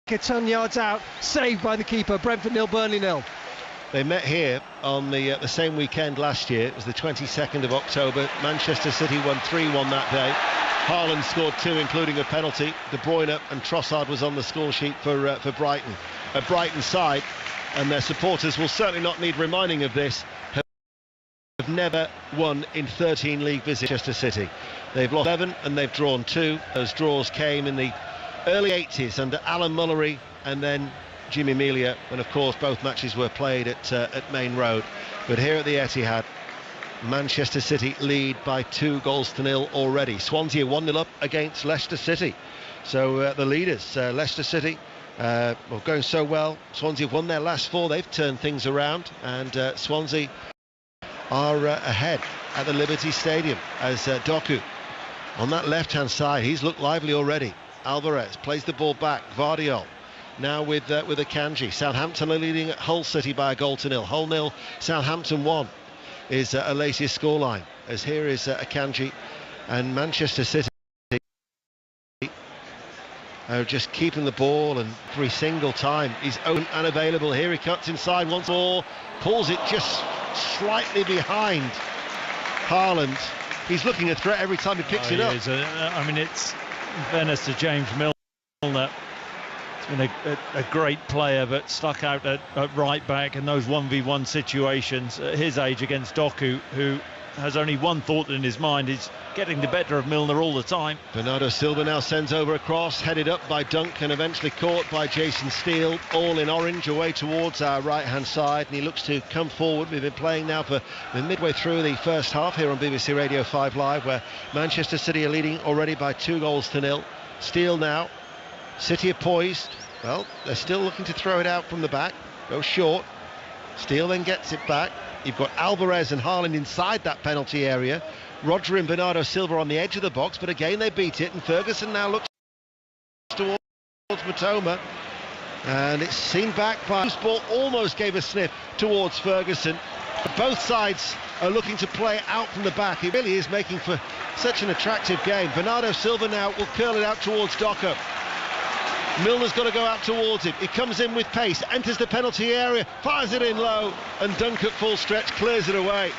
10 yards out, saved by the keeper. Brentford 0, Burnley 0. They met here on the same weekend last year. It was the 22nd of October. Manchester City won 3-1 that day. Haaland scored 2, including a penalty. De Bruyne and Trossard was on the score sheet for Brighton. A Brighton side, and their supporters will certainly not need reminding of this, have never won in 13 league visits to Manchester City. They've lost 11 and they've drawn 2. Those draws came in the early 80s under Alan Mullery and then Jimmy Melia, and of course both matches were played at Main Road. But here at the Etihad, Manchester City lead by 2-0 already. Swansea 1-0 up against Leicester City. So the leaders, Leicester City, going so well. Swansea have won their last 4. They've turned things around, and Swansea are ahead at the Liberty Stadium as Doku on that left-hand side. He's looked lively already. Alvarez plays the ball back. Gvardiol now with Akanji. Southampton are leading at Hull City by 1-0. Hull 0, Southampton 1 is a latest scoreline. As here is Akanji, and Manchester City just keeping the ball, and every single time he's open and available. Here he cuts inside once more, pulls it just slightly behind Haaland. He's looking a threat every time he picks it up. I mean, it's in fairness to James Milner, he's been a great player, but stuck out at right back in those 1v1 situations at his age against Doku, who has only one thought in his mind: he's getting the better of Milner all the time. Bernardo Silva now sends over a cross, headed up by Dunk and eventually caught by Jason Steele, all in orange, away towards our right-hand side, and he looks to come forward. We've been playing now for midway through the first half here on BBC Radio 5 Live, where Manchester City are leading already by 2-0. Steele now. City are poised. Well, they're still looking to throw it out from the back. Go short. Steele then gets it back. You've got Alvarez and Haaland inside that penalty area. Rodri and Bernardo Silva on the edge of the box, but again they beat it, and Ferguson now looks towards Matoma, and it's seen back by ball, almost gave a sniff towards Ferguson. Both sides are looking to play out from the back. It really is making for such an attractive game. Bernardo Silva now will curl it out towards Doku. Milner's got to go out towards him. He comes in with pace, enters the penalty area, fires it in low, and Dunk at full stretch clears it away.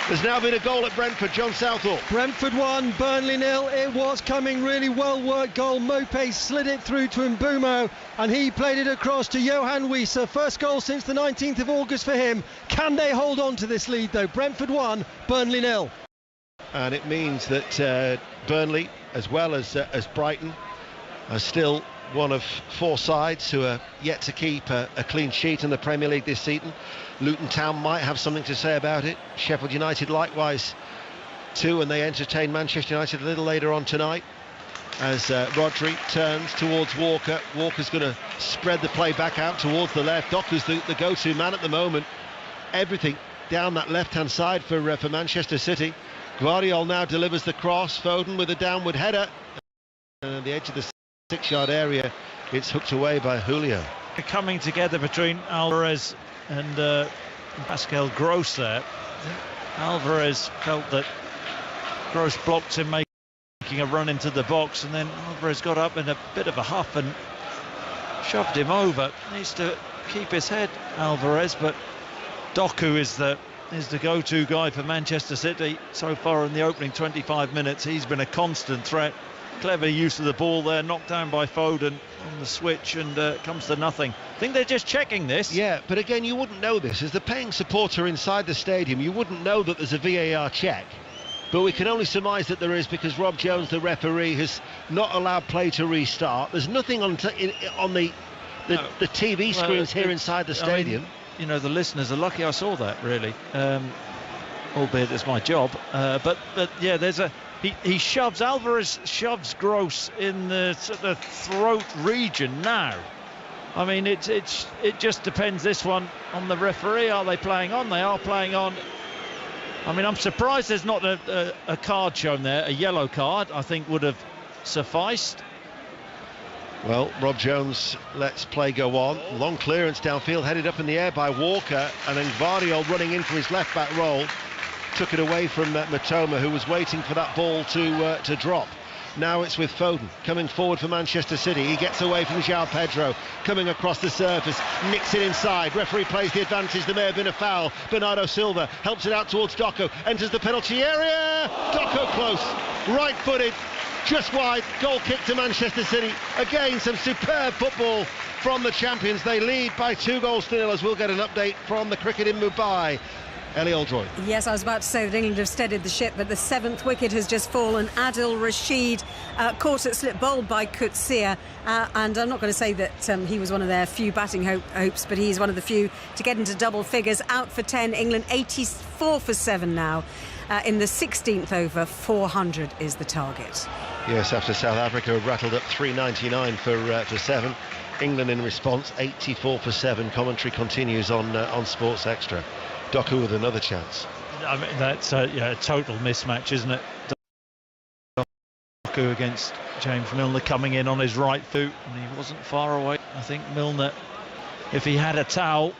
There's now been a goal at Brentford. John Southall. Brentford 1, Burnley 0. It was coming, really well worked goal. Mope slid it through to Mbumo, and he played it across to Johan Wieser. First goal since the 19th of August for him. Can they hold on to this lead though? Brentford 1, Burnley 0. And it means that Burnley, as well as Brighton, are still one of 4 sides who are yet to keep a clean sheet in the Premier League this season. Luton Town might have something to say about it. Sheffield United likewise too, and they entertain Manchester United a little later on tonight as Rodri turns towards Walker. Walker's going to spread the play back out towards the left. Doku's the go-to man at the moment. Everything down that left-hand side for Manchester City. Gvardiol now delivers the cross. Foden with a downward header. And the edge of the 6-yard area, it's hooked away by Julio. Coming together between Alvarez and Pascal Gross there. Alvarez felt that Gross blocked him making a run into the box, and then Alvarez got up in a bit of a huff and shoved him over. Needs to keep his head, Alvarez, but Doku is the go-to guy for Manchester City so far in the opening 25 minutes. He's been a constant threat clever use of the ball there, knocked down by Foden on the switch, and it comes to nothing. I think they're just checking this. Yeah, but again, you wouldn't know this. As the paying supporter inside the stadium, you wouldn't know that there's a VAR check. But we can only surmise that there is, because Rob Jones, the referee, has not allowed play to restart. There's nothing on the TV screens here inside the stadium. I mean, you know, the listeners are lucky I saw that, really. Albeit it's my job. But yeah, he shoves, Alvarez shoves Gross in the sort of throat region now. I mean, it just depends, this one, on the referee. Are they playing on? They are playing on. I mean, I'm surprised there's not a card shown there. A yellow card, I think, would have sufficed. Well, Rob Jones lets play go on. Long clearance downfield, headed up in the air by Walker, and then Gvardiol running in for his left-back roll. Took it away from Matoma, who was waiting for that ball to drop. Now it's with Foden, coming forward for Manchester City. He gets away from João Pedro, coming across the surface, nicks it inside. Referee plays the advantage, there may have been a foul. Bernardo Silva helps it out towards Doku, enters the penalty area. Doku close, right-footed, just wide, goal kick to Manchester City. Again, some superb football from the champions. They lead by 2-0, as we'll get an update from the cricket in Mumbai. Ellie Oldroyd. Yes, I was about to say that England have steadied the ship, but the 7th wicket has just fallen. Adil Rashid caught at slip bowled by Coetzee, and I'm not going to say that he was one of their few batting hopes, but he's one of the few to get into double figures. Out for 10, England 84 for 7 now. In the 16th over, 400 is the target. Yes, after South Africa had rattled up 399 for 7. England in response, 84 for 7. Commentary continues on Sports Extra. Doku with another chance. I mean, that's a total mismatch, isn't it? Doku against James Milner, coming in on his right foot, and he wasn't far away. I think Milner, if he had a towel,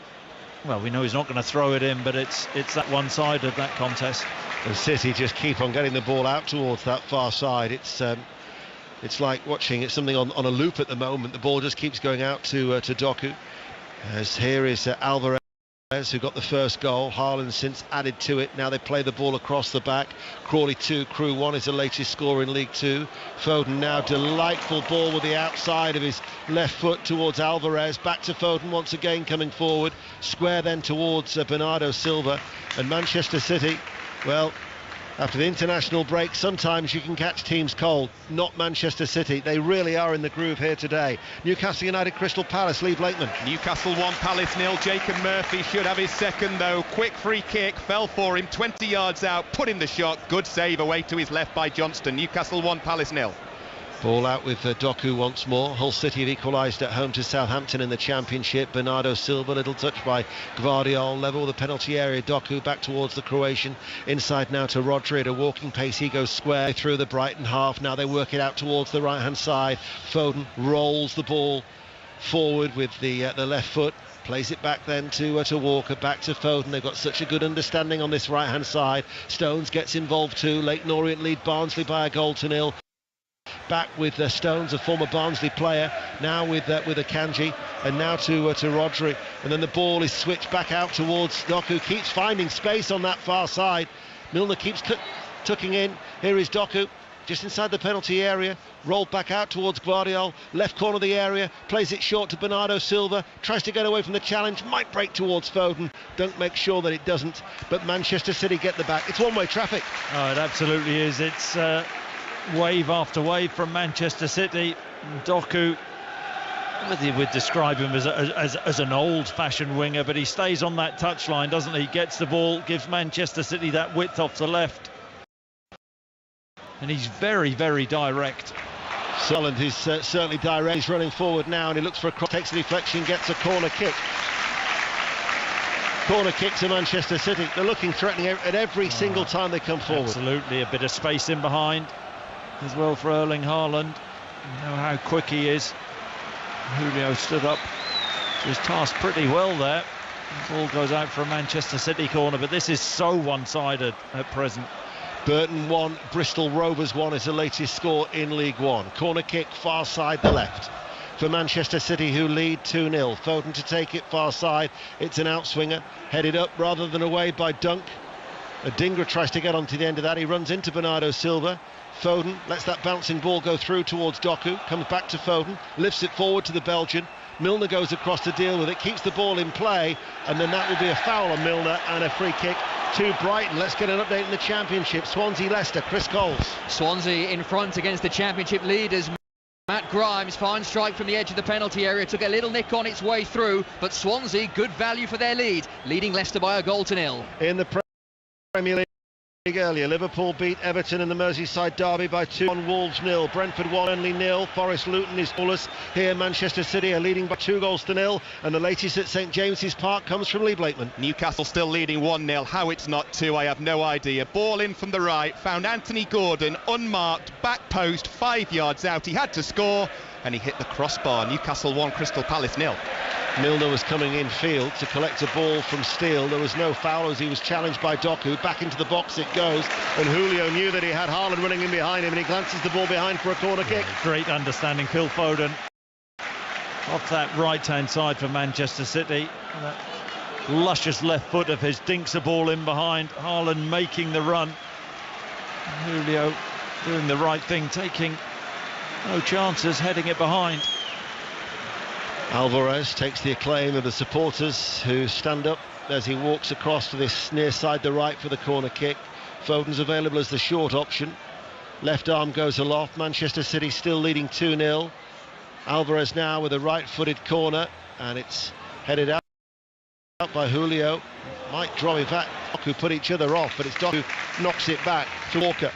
well, we know he's not going to throw it in, but it's that one side of that contest. And City just keep on getting the ball out towards that far side. It's like watching something on a loop at the moment. The ball just keeps going out to Doku. As here is Alvarez, who got the first goal. Haaland since added to it. Now they play the ball across the back. Crawley 2, Crew 1 is the latest score in League 2. Foden now, delightful ball with the outside of his left foot towards Alvarez. Back to Foden once again, coming forward. Square then towards Bernardo Silva. And Manchester City, well, after the international break, sometimes you can catch teams cold. Not Manchester City. They really are in the groove here today. Newcastle United, Crystal Palace, Lee Blakeman. Newcastle 1, Palace 0. Jacob Murphy should have his second, though. Quick free kick, fell for him, 20 yards out, put in the shot. Good save away to his left by Johnston. Newcastle 1, Palace 0. Ball out with Doku once more. Hull City have equalised at home to Southampton in the Championship. Bernardo Silva, little touch by Gvardiol, level the penalty area. Doku back towards the Croatian. Inside now to Rodri at a walking pace. He goes square through the Brighton half. Now they work it out towards the right-hand side. Foden rolls the ball forward with the left foot. Plays it back then to Walker, back to Foden. They've got such a good understanding on this right-hand side. Stones gets involved too. Leyton Orient lead Barnsley by a 1-0. Back with Stones, a former Barnsley player, now with Akanji, and now to Rodri, and then the ball is switched back out towards Doku. Keeps finding space on that far side. Milner keeps tucking in. Here is Doku, just inside the penalty area, rolled back out towards Gvardiol, left corner of the area, plays it short to Bernardo Silva, tries to get away from the challenge, might break towards Foden, don't make sure that it doesn't, but Manchester City get the back. It's one-way traffic. Oh, it absolutely is. It's wave after wave from Manchester City. Doku, whether you would describe him as an old-fashioned winger, but he stays on that touchline, doesn't he? Gets the ball, gives Manchester City that width off the left, and he's very, very direct. Solent is certainly direct. He's running forward now, and he looks for a cross, takes a deflection, gets a corner kick. Corner kick to Manchester City. They're looking threatening at every single time they come forward. Absolutely, a bit of space in behind as well for Erling Haaland. You know how quick he is. Julio stood up to his task pretty well there. The ball goes out for a Manchester City corner, but this is so one-sided at present. Burton 1, Bristol Rovers 1 is the latest score in League One. Corner kick far side the left for Manchester City, who lead 2-0. Foden to take it far side. It's an outswinger, headed up rather than away by Dunk. Adingra tries to get onto the end of that. He runs into Bernardo Silva. Foden lets that bouncing ball go through towards Doku, comes back to Foden, lifts it forward to the Belgian. Milner goes across to deal with it, keeps the ball in play, and then that will be a foul on Milner and a free kick to Brighton. Let's get an update in the Championship. Swansea-Leicester, Chris Coles. Swansea in front against the Championship leaders. Matt Grimes, fine strike from the edge of the penalty area, took a little nick on its way through, but Swansea, good value for their lead, leading Leicester by a goal to nil. In the Premier League earlier, Liverpool beat Everton in the Merseyside derby by 2-1, Wolves 0, Brentford 1, Burnley 0, Forest Luton is scoreless. Here Manchester City are leading by 2-0, and the latest at St James's Park comes from Lee Blakeman. Newcastle still leading 1-0, how it's not 2 I have no idea. Ball in from the right, found Anthony Gordon unmarked, back post, 5 yards out, he had to score and he hit the crossbar. Newcastle 1, Crystal Palace 0. Milner was coming in field to collect a ball from Steele. There was no foul as he was challenged by Doku. Back into the box it goes, and Julio knew that he had Haaland running in behind him, and he glances the ball behind for a corner kick. Great understanding, Phil Foden off that right-hand side for Manchester City. That luscious left foot of his dinks a ball in behind. Haaland making the run. Julio doing the right thing, taking no chances, heading it behind. Alvarez takes the acclaim of the supporters who stand up as he walks across to this near side the right for the corner kick. Foden's available as the short option. Left arm goes aloft. Manchester City still leading 2-0. Alvarez now with a right-footed corner, and it's headed out by Julio. Might draw it back. Doku put each other off, but it's Doku who knocks it back to Walker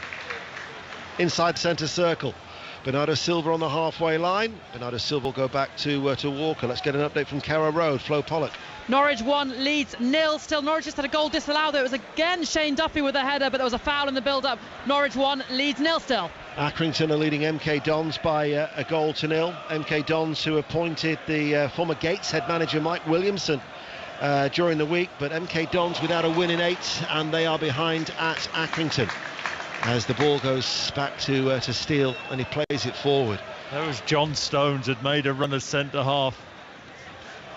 inside the centre circle. Bernardo Silva on the halfway line. Bernardo Silva will go back to Walker. Let's get an update from Carrow Road. Flo Pollock. Norwich 1, Leeds 0. Still, Norwich just had a goal disallowed. It was again Shane Duffy with a header, but there was a foul in the build-up. Norwich 1, Leeds 0 still. Accrington are leading MK Dons by a goal to nil. MK Dons, who appointed the former Gateshead manager Mike Williamson during the week, but MK Dons without a win in 8, and they are behind at Accrington. As the ball goes back to Steele, and he plays it forward. That was John Stones had made a run as centre half,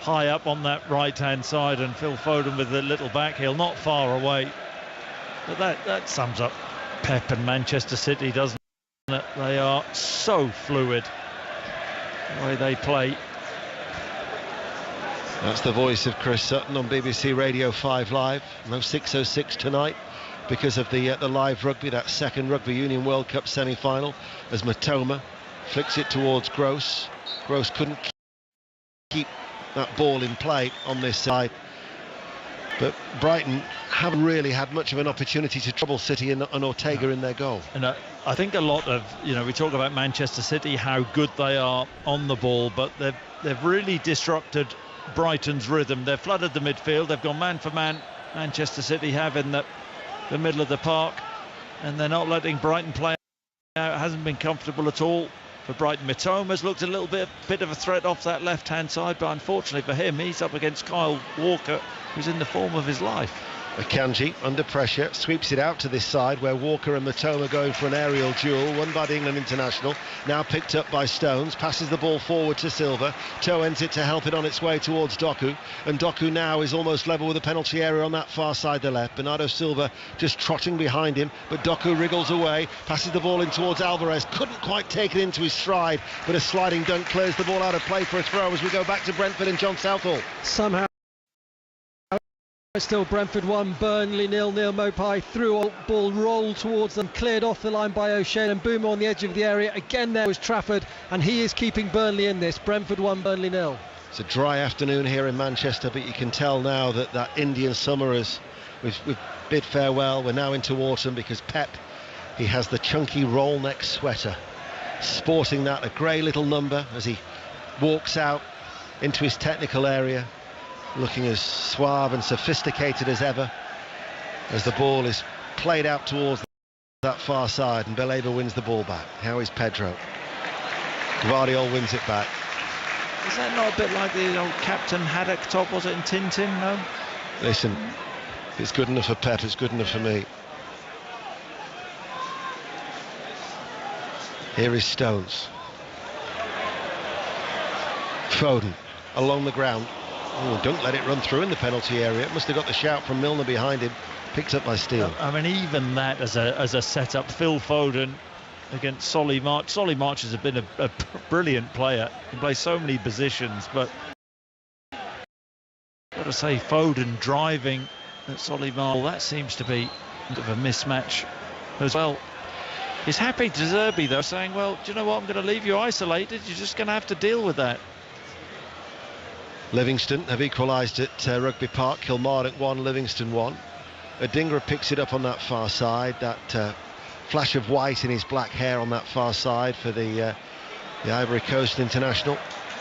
high up on that right hand side, and Phil Foden with a little back heel, not far away. But that sums up Pep and Manchester City, doesn't it? They are so fluid the way they play. That's the voice of Chris Sutton on BBC Radio 5 Live. No 6:06 tonight because of the live rugby, that second Rugby Union World Cup semi-final, as Matoma flicks it towards Gross. Gross couldn't keep that ball in play on this side, but Brighton haven't really had much of an opportunity to trouble City and Ortega in their goal. And I think a lot of, we talk about Manchester City, how good they are on the ball, but they've really disrupted Brighton's rhythm. They've flooded the midfield, they've gone man for man, Manchester City have, in the middle of the park, and they're not letting Brighton play out. It hasn't been comfortable at all for Brighton. Mitoma's looked a little bit of a threat off that left hand side, but unfortunately for him, he's up against Kyle Walker, who's in the form of his life. Akanji under pressure sweeps it out to this side where Walker and Matoma going for an aerial duel, won by the England international, now picked up by Stones, passes the ball forward to Silva. Toe ends it to help it on its way towards Doku, and Doku now is almost level with the penalty area on that far side the left. Bernardo Silva just trotting behind him, but Doku wriggles away, passes the ball in towards Alvarez, couldn't quite take it into his stride, but a sliding dunk clears the ball out of play for a throw as we go back to Brentford and John Southall. Somehow still Brentford 1, Burnley 0-0. Mopai threw, ball rolled towards them, cleared off the line by O'Shea, and Boomer on the edge of the area. Again there was Trafford, and he is keeping Burnley in this. Brentford 1, Burnley 0. It's a dry afternoon here in Manchester, but you can tell now that Indian summer is, we've bid farewell. We're now into autumn because Pep, he has the chunky roll neck sweater, sporting that, a grey little number as he walks out into his technical area, looking as suave and sophisticated as ever, as the ball is played out towards that far side, and Beleva wins the ball back. How is Pedro? Guardiola wins it back. Is that not a bit like the old Captain Haddock top, was it, in Tintin? No? Listen, if it's good enough for Pep, it's good enough for me. Here is Stones. Foden along the ground. Oh, don't let it run through in the penalty area. It must have got the shout from Milner behind him. Picked up by Steele. I mean, even that as a setup, Phil Foden against Solly March. Solly March has been a brilliant player. He can play so many positions, but got to say, Foden driving at Solly March, that seems to be a bit of a mismatch as well. He's happy to Zerbi though, saying, well, do you know what, I'm going to leave you isolated, you're just going to have to deal with that. Livingston have equalised at Rugby Park. Kilmarnock 1, Livingston 1. Adingra picks it up on that far side. That flash of white in his black hair on that far side for the Ivory Coast international.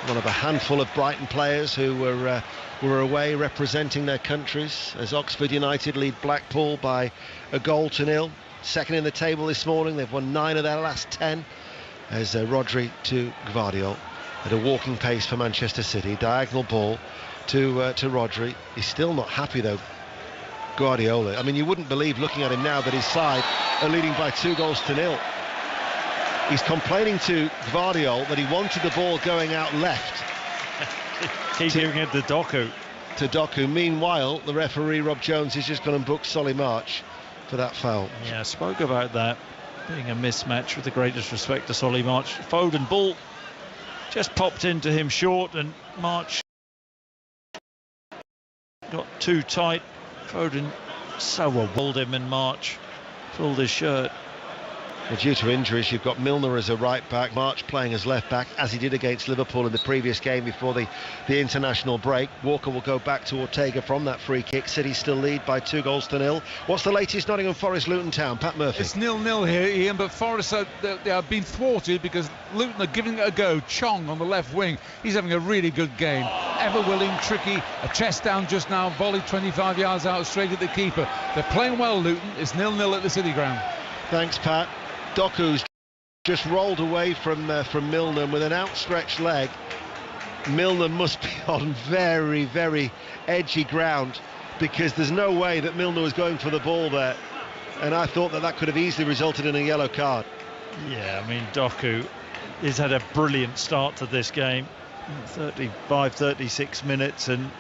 One of a handful of Brighton players who were away representing their countries as Oxford United lead Blackpool by a goal to nil. Second in the table this morning. They've won 9 of their last 10 as Rodri to Gvardiol at a walking pace for Manchester City. Diagonal ball to Rodri. He's still not happy though, Guardiola. I mean, you wouldn't believe looking at him now that his side are leading by 2 goals to nil. He's complaining to Gvardiol that he wanted the ball going out left. He's giving it to Doku. To Doku. Meanwhile, the referee Rob Jones has just gone and booked Solly March for that foul. Yeah, I spoke about that being a mismatch with the greatest respect to Solly March. Foden ball just popped into him short, and March got too tight. Foden so walled him, and March pulled his shirt. Well, due to injuries, you've got Milner as a right back, March playing as left back, as he did against Liverpool in the previous game before the international break. Walker will go back to Ortega from that free kick. City still lead by 2 goals to nil. What's the latest? Nottingham Forest, Luton Town. Pat Murphy. It's 0-0 here, Ian, but Forest they are being thwarted because Luton are giving it a go. Chong on the left wing, he's having a really good game. Ever willing, tricky, a chest down just now, volley 25 yards out straight at the keeper. They're playing well, Luton. It's 0-0 at the City Ground. Thanks, Pat. Doku's just rolled away from Milner with an outstretched leg. Milner must be on very, very edgy ground because there's no way that Milner was going for the ball there. And I thought that could have easily resulted in a yellow card. Yeah, I mean, Doku has had a brilliant start to this game. 35-36 minutes, and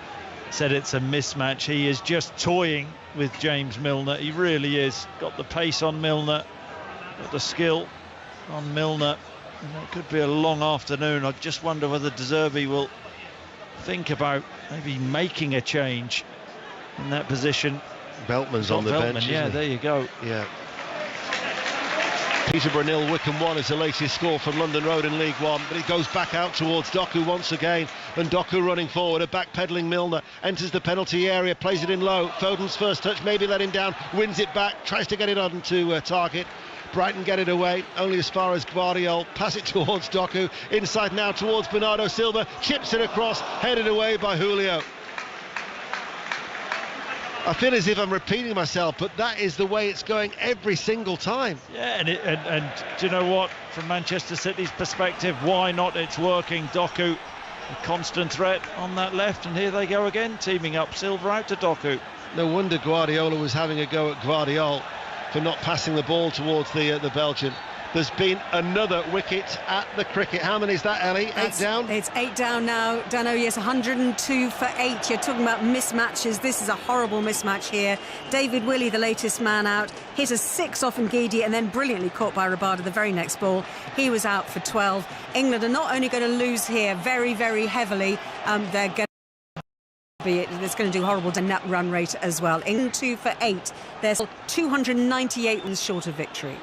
said it's a mismatch. He is just toying with James Milner. He really is. Got the pace on Milner. Got the skill on Milner, and it could be a long afternoon. I just wonder whether De Zerbi will think about maybe making a change in that position. Beltman's on the bench. Yeah, there you go. Yeah. Peterborough 0, Wycombe 1 is the latest score from London Road in League One, but it goes back out towards Doku once again, and Doku running forward, a backpedaling Milner, enters the penalty area, plays it in low. Foden's first touch, maybe let him down, wins it back, tries to get it on to target. Brighton get it away, only as far as Gvardiol, pass it towards Doku, inside now towards Bernardo Silva, chips it across, headed away by Julio. I feel as if I'm repeating myself, but that is the way it's going every single time. Yeah, and do you know what? From Manchester City's perspective, why not? It's working. Doku, a constant threat on that left, and here they go again, teaming up. Silva out to Doku. No wonder Guardiola was having a go at Gvardiol for not passing the ball towards the Belgian. There's been another wicket at the cricket. How many is that, Ellie? 8 down? It's 8 down now, Dano. Yes, 102 for 8. You're talking about mismatches. This is a horrible mismatch here. David Willey, the latest man out, hit a 6 off Ngidi and then brilliantly caught by Rabada the very next ball. He was out for 12. England are not only going to lose here very, very heavily, they're going it's going to do horrible in that run rate as well. England 2 for 8. They're still 298 runs short of victory.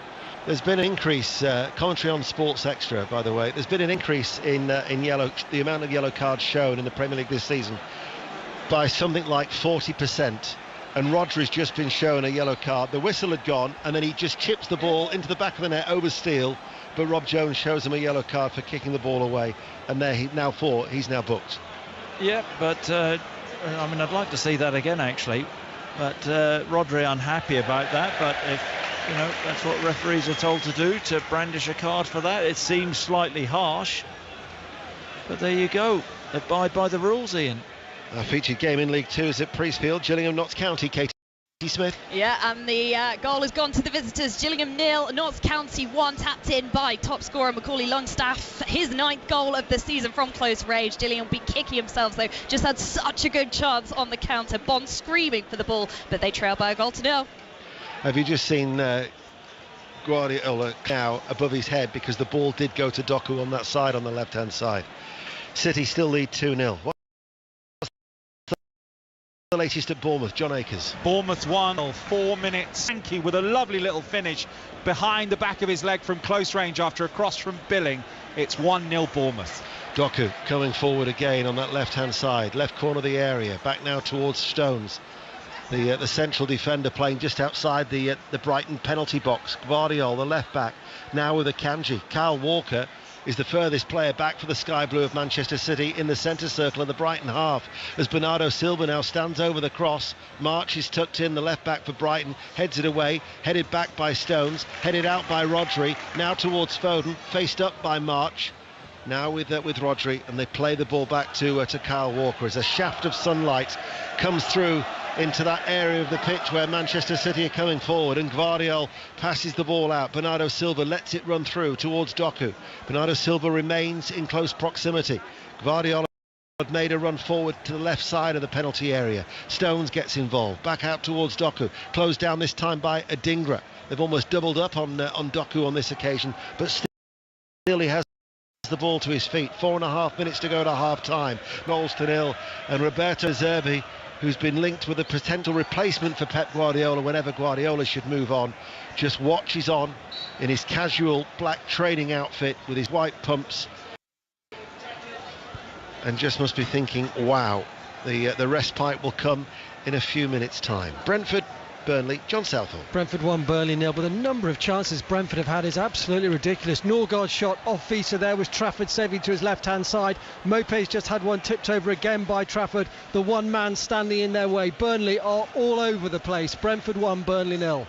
There's been an increase, commentary on Sports Extra, by the way. There's been an increase in the amount of yellow cards shown in the Premier League this season by something like 40%. And Rodri's just been shown a yellow card. The whistle had gone, and then he just chips the ball into the back of the net over Steele. But Rob Jones shows him a yellow card for kicking the ball away. And there he's now booked. Yeah, but I mean, I'd like to see that again, actually. But Rodri unhappy about that. But if that's what referees are told to do, to brandish a card for that, it seems slightly harsh. But there you go. Abide by the rules, Ian. Our featured game in League 2 is at Priestfield. Gillingham, Notts County. Katie Smith. Yeah, and the goal has gone to the visitors. Gillingham 0, Notts County 1, tapped in by top scorer Macaulay Longstaff. His 9th goal of the season from close range. Gillingham will be kicking themselves though. Just had such a good chance on the counter. Bond screaming for the ball, but they trail by a goal to 0. Have you just seen Guardiola now above his head because the ball did go to Doku on that side, on the left-hand side. City still lead 2-0. What's the latest at Bournemouth? John Akers. Bournemouth 1, 4 minutes. Sankey with a lovely little finish behind the back of his leg from close range after a cross from Billing. It's 1-0 Bournemouth. Doku coming forward again on that left-hand side, left corner of the area, back now towards Stones. The central defender playing just outside the Brighton penalty box. Gvardiol, the left back, now with Akanji. Kyle Walker is the furthest player back for the Sky Blue of Manchester City in the centre circle of the Brighton half, as Bernardo Silva now stands over the cross. March is tucked in, the left back for Brighton, heads it away, headed back by Stones, headed out by Rodri, now towards Foden, faced up by March. Now with Rodri, and they play the ball back to Kyle Walker as a shaft of sunlight comes through into that area of the pitch where Manchester City are coming forward, and Gvardiol passes the ball out. Bernardo Silva lets it run through towards Doku. Bernardo Silva remains in close proximity. Gvardiol had made a run forward to the left side of the penalty area. Stones gets involved, back out towards Doku, closed down this time by Adingra. They've almost doubled up on Doku on this occasion, but still he has the ball to his feet. 4.5 minutes to go to half time. Goals to nil, and Roberto Zerbi, who's been linked with a potential replacement for Pep Guardiola whenever Guardiola should move on, just watches on in his casual black training outfit with his white pumps, and just must be thinking, wow, the respite will come in a few minutes' time. Brentford, Burnley, John Southall. Brentford 1, Burnley 0, but the number of chances Brentford have had is absolutely ridiculous. Norgard's shot off Visa there was Trafford saving to his left-hand side. Mope's just had one tipped over again by Trafford. The one man standing in their way. Burnley are all over the place. Brentford 1, Burnley 0.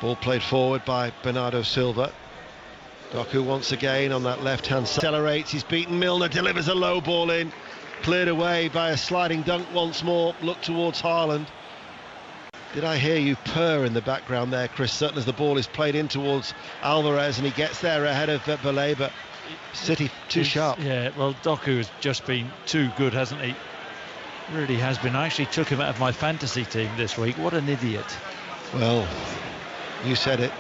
Ball played forward by Bernardo Silva. Doku once again on that left-hand side. Accelerates, he's beaten Milner, delivers a low ball in. Cleared away by a sliding dunk once more. Look towards Haaland. Did I hear you purr in the background there, Chris Sutton, as the ball is played in towards Alvarez, and he gets there ahead of Baleba. City too sharp. Yeah, well, Doku has just been too good, hasn't he? Really has been. I actually took him out of my fantasy team this week. What an idiot. Well, you said it.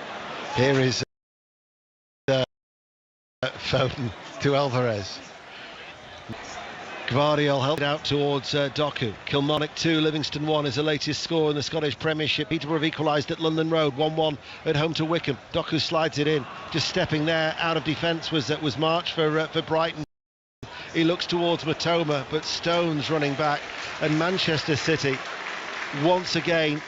Here is Foden to Alvarez. Gvardiol held it out towards Doku. Kilmarnock 2, Livingston 1 is the latest score in the Scottish Premiership. Peterborough have equalised at London Road, 1-1 at home to Wickham. Doku slides it in. Just stepping there out of defence was March for Brighton. He looks towards Matoma, but Stones running back, and Manchester City once again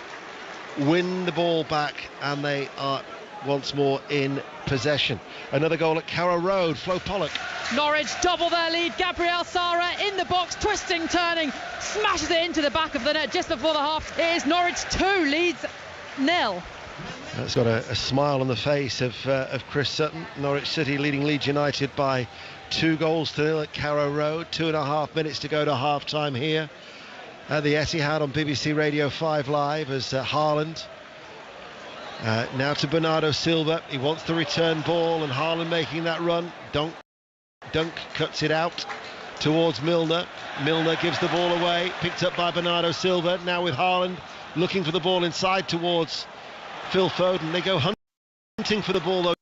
win the ball back, and they are once more in possession. Another goal at Carrow Road. Flo Pollock. Norwich double their lead. Gabriel Sara in the box, twisting, turning, smashes it into the back of the net just before the half. It is Norwich 2, Leeds 0. That's got a smile on the face of Chris Sutton. Norwich City leading Leeds United by 2-0 at Carrow Road. 2.5 minutes to go to half time here at the Etihad on BBC Radio 5 Live, as Haaland now to Bernardo Silva. He wants the return ball, and Haaland making that run. Dunk cuts it out towards Milner. Milner gives the ball away, picked up by Bernardo Silva. Now with Haaland looking for the ball inside towards Phil Foden. They go hunting for the ball though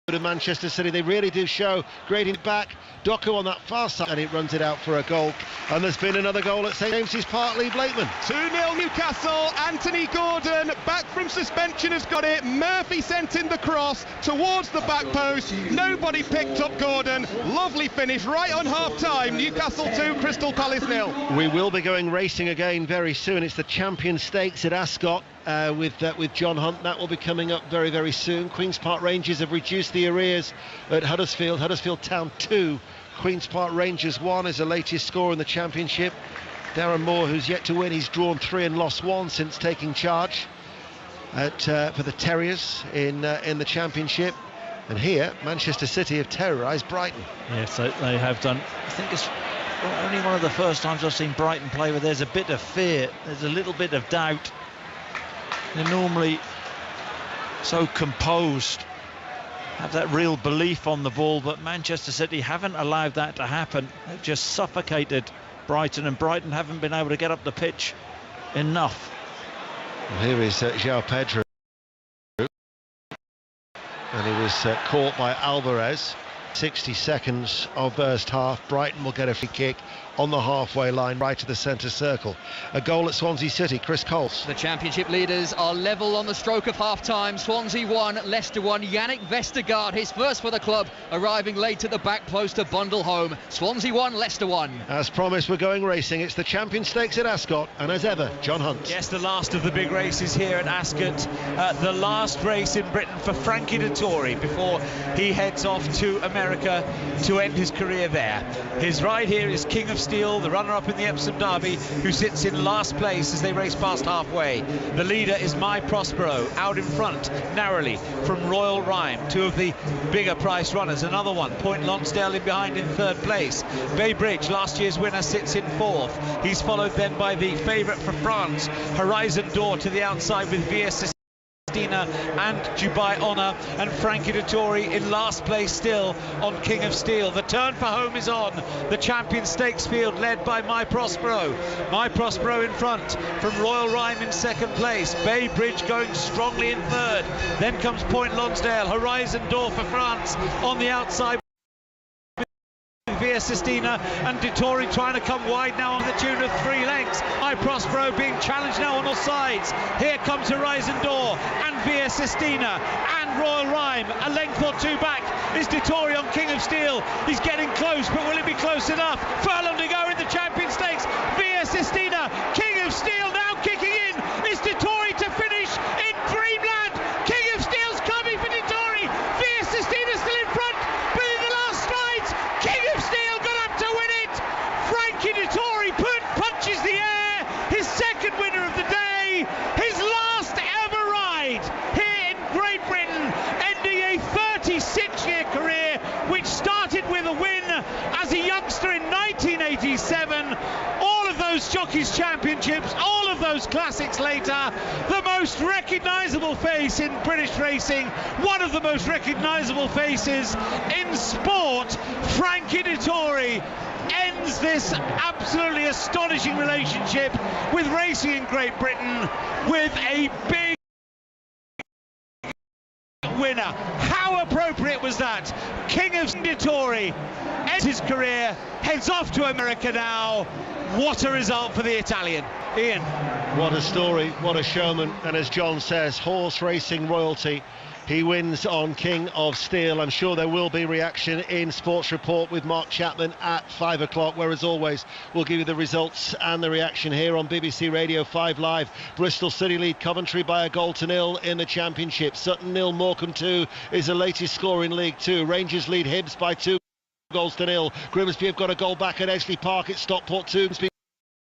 to Manchester City. They really do show. Grading it back. Doku on that far side, and it runs it out for a goal. And there's been another goal at St James's Park. Lee Blakeman. 2-0 Newcastle. Anthony Gordon back from suspension has got it. Murphy sent in the cross towards the back post. Nobody picked up Gordon. Lovely finish right on half time. Newcastle 2, Crystal Palace 0. We will be going racing again very soon. It's the Champion Stakes at Ascot with John Hunt. That will be coming up very, very soon. Queen's Park Rangers have reduced the arrears at Huddersfield. Huddersfield Town 2, Queen's Park Rangers 1 is the latest score in the Championship. Darren Moore, who's yet to win, he's drawn 3 and lost 1 since taking charge for the Terriers in the Championship. And here, Manchester City have terrorised Brighton. Yes, they have done. I think it's only one of the first times I've seen Brighton play where there's a bit of fear, there's a little bit of doubt. They're normally so composed, have that real belief on the ball, but Manchester City haven't allowed that to happen. They've just suffocated Brighton, and Brighton haven't been able to get up the pitch enough. Well, here is João Pedro. and he was caught by Alvarez. 60 seconds of first half. Brighton will get a free kick on the halfway line, right to the centre circle. A goal at Swansea City, Chris Coles. The Championship leaders are level on the stroke of half-time. Swansea 1, Leicester 1. Yannick Vestergaard, his first for the club, arriving late at the back post to bundle home. Swansea 1, Leicester 1. As promised, we're going racing. It's the Champion Stakes at Ascot, and as ever, John Hunt. Yes, the last of the big races here at Ascot. The last race in Britain for Frankie Dettori before he heads off to America to end his career there. His ride here is King of Steel, the runner-up in the Epsom Derby, who sits in last place as they race past halfway. The leader is My Prospero, out in front narrowly from Royal Rhyme, two of the bigger price runners. Another one, Point Lonsdale, in behind in third place. Bay Bridge, last year's winner, sits in fourth. He's followed then by the favourite for France, Horizon D'Or, to the outside with Via and Dubai Honor, and Frankie Dettori in last place still on King of Steel. The turn for home is on. The Champion Stakes field led by My Prospero. My Prospero in front from Royal Rhyme in second place. Bay Bridge going strongly in third. Then comes Point Lonsdale. Horizon D'Or for France on the outside. Via Sistina, and Dettori trying to come wide now on the tune of 3 lengths. My Prospero being challenged now on all sides. Here comes Horizon D'Or and Via Sistina and Royal Rhyme. A length or two back is Dettori on King of Steel. He's getting close, but will it be close enough? Furlong to go in the Champion Stakes. Via Sistina, King of Steel now kicking in. Is Dettori to finish in dreamland? King of Steel's coming for Dettori. Via Sistina still in front, but in the last strides, King of Steel got up to win it. Frankie Dettori punches the air. His second winner of the day. His last ever ride here in Great Britain, ending a 36-year career, which started with a win as a youngster in 1987. All of those Jockeys Championships, all of those classics later. The most recognisable face in British racing, one of the most recognisable faces in sport, Frankie Dettori, ends this absolutely astonishing relationship with racing in Great Britain with a big winner. How appropriate was that? King of Dettori ends his career, heads off to America now. What a result for the Italian. Ian. What a story, what a showman, and as John says, horse racing royalty. He wins on King of Steel. I'm sure there will be reaction in Sports Report with Mark Chapman at 5 o'clock, where as always we'll give you the results and the reaction here on BBC Radio 5 Live. Bristol City lead Coventry by a 1-0 in the Championship. Sutton 0, Morecambe 2 is the latest score in League 2. Rangers lead Hibs by 2-0. Grimsby have got a goal back at Edgeley Park. It's Stockport 2.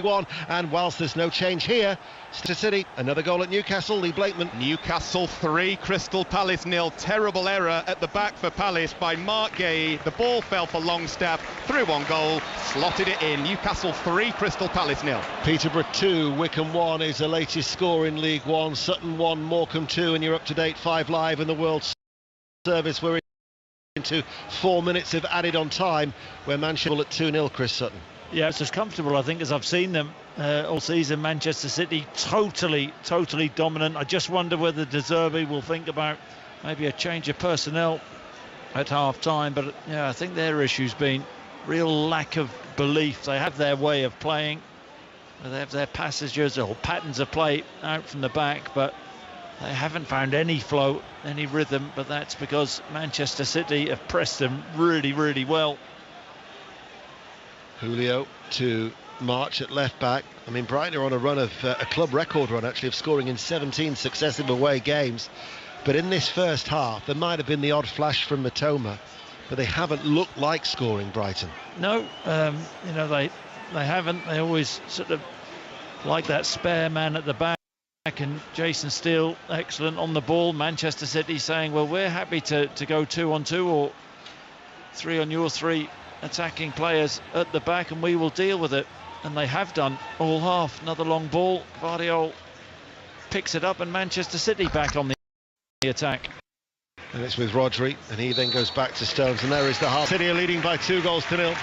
1, and whilst there's no change here, City, another goal at Newcastle. Lee Blakeman. Newcastle 3, Crystal Palace 0. Terrible error at the back for Palace by Mark Gay. The ball fell for Longstaff, through on goal, slotted it in. Newcastle 3, Crystal Palace 0. Peterborough 2, Wycombe 1 is the latest score in League 1. Sutton 1, Morecambe 2, and you're up to date 5 Live in the World Service. We're into 4 minutes of added on time, where Manchester at 2-0, Chris Sutton. Yeah, it's as comfortable, I think, as I've seen them all season. Manchester City totally dominant. I just wonder whether De Zerbi will think about maybe a change of personnel at half-time. But, yeah, I think their issue's been real lack of belief. They have their way of playing. They have their passages or patterns of play out from the back, but they haven't found any flow, any rhythm. But that's because Manchester City have pressed them really well. Julio to March at left back. I mean, Brighton are on a run of a club record run actually of scoring in 17 successive away games, but in this first half there might have been the odd flash from Matoma, but they haven't looked like scoring, Brighton. No, you know, they haven't. They always sort of like that spare man at the back, and Jason Steele excellent on the ball. Manchester City saying, well, we're happy to go 2-on-2 or 3 on your 3 attacking players at the back, and we will deal with it, and they have done all half. Another long ball, Guardiola picks it up, and Manchester City back on the attack. And it's with Rodri, and he then goes back to Stones, and there is the half. City are leading by 2-0.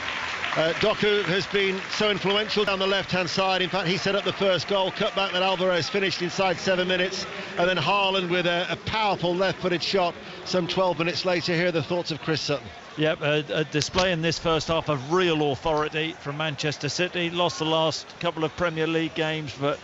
Doku has been so influential down the left-hand side. In fact, he set up the first goal, cut back that Alvarez finished inside 7 minutes, and then Haaland with a powerful left-footed shot some 12 minutes later. Here are the thoughts of Chris Sutton. Yep, a display in this first half of real authority from Manchester City. Lost the last couple of Premier League games, but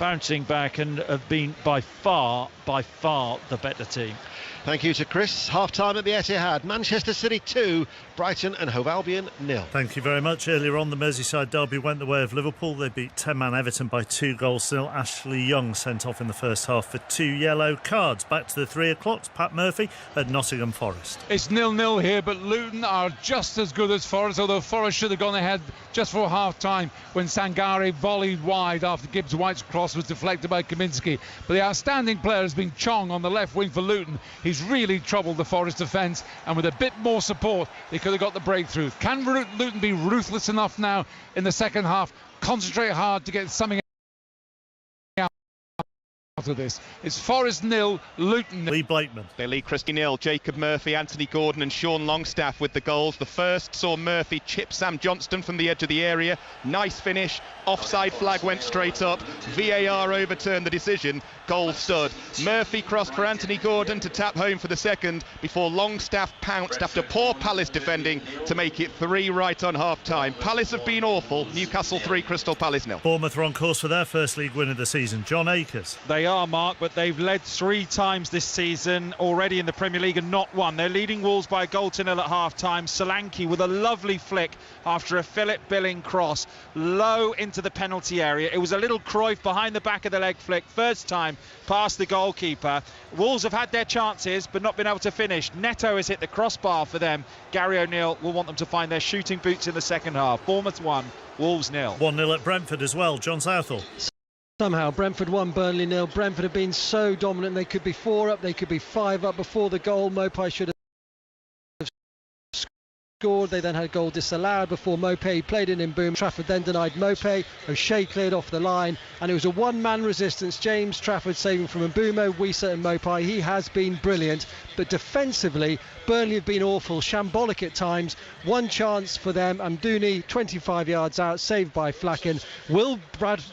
bouncing back and have been by far the better team. Thank you to Chris. Half-time at the Etihad. Manchester City 2, Brighton and Hove Albion 0. Thank you very much. Earlier on, the Merseyside derby went the way of Liverpool. They beat 10-man Everton by 2-0. Ashley Young sent off in the first half for 2 yellow cards. Back to the 3 o'clock. Pat Murphy at Nottingham Forest. It's 0-0 here, but Luton are just as good as Forest, although Forest should have gone ahead just for half-time when Sangare volleyed wide after Gibbs-White's cross was deflected by Kaminski. But the outstanding player has been Chong on the left wing for Luton. He's really troubled the Forest defence, and with a bit more support they could have got the breakthrough. Can Luton be ruthless enough now in the second half, concentrate hard to get something out of this? It's Forest 0, Luton 0. Lee Blakeman. They lead Christie 0. Jacob Murphy, Anthony Gordon and Sean Longstaff with the goals. The first saw Murphy chip Sam Johnston from the edge of the area. Nice finish. Offside flag went straight up. VAR overturned the decision. Goal stood. Murphy crossed for Anthony Gordon to tap home for the second before Longstaff pounced after poor Palace defending to make it 3 right on half-time. Palace have been awful. Newcastle 3, Crystal Palace 0. Bournemouth are on course for their first league win of the season. John Akers. They are, Mark, but they've led 3 times this season already in the Premier League and not won. They're leading Wolves by a goal to 0 at half-time. Solanke with a lovely flick after a Philip Billing cross low into the penalty area. It was a little Cruyff behind the back of the leg flick, first time past the goalkeeper. Wolves have had their chances but not been able to finish. Neto has hit the crossbar for them. Gary O'Neill will want them to find their shooting boots in the second half. Bournemouth 1, Wolves 0. 1-0 at Brentford as well. John Southall. Somehow Brentford 1, Burnley 0. Brentford have been so dominant. They could be 4 up, they could be 5 up before the goal. Mopai should have scored. They then had a goal disallowed before Mopé played in Boom. Trafford then denied Mopé. O'Shea cleared off the line, and it was a one-man resistance. James Trafford saving from Mbumo, Wisa and Mopé. He has been brilliant, but defensively Burnley have been awful, shambolic at times. One chance for them, Amdouni 25 yards out, saved by Flacken. Will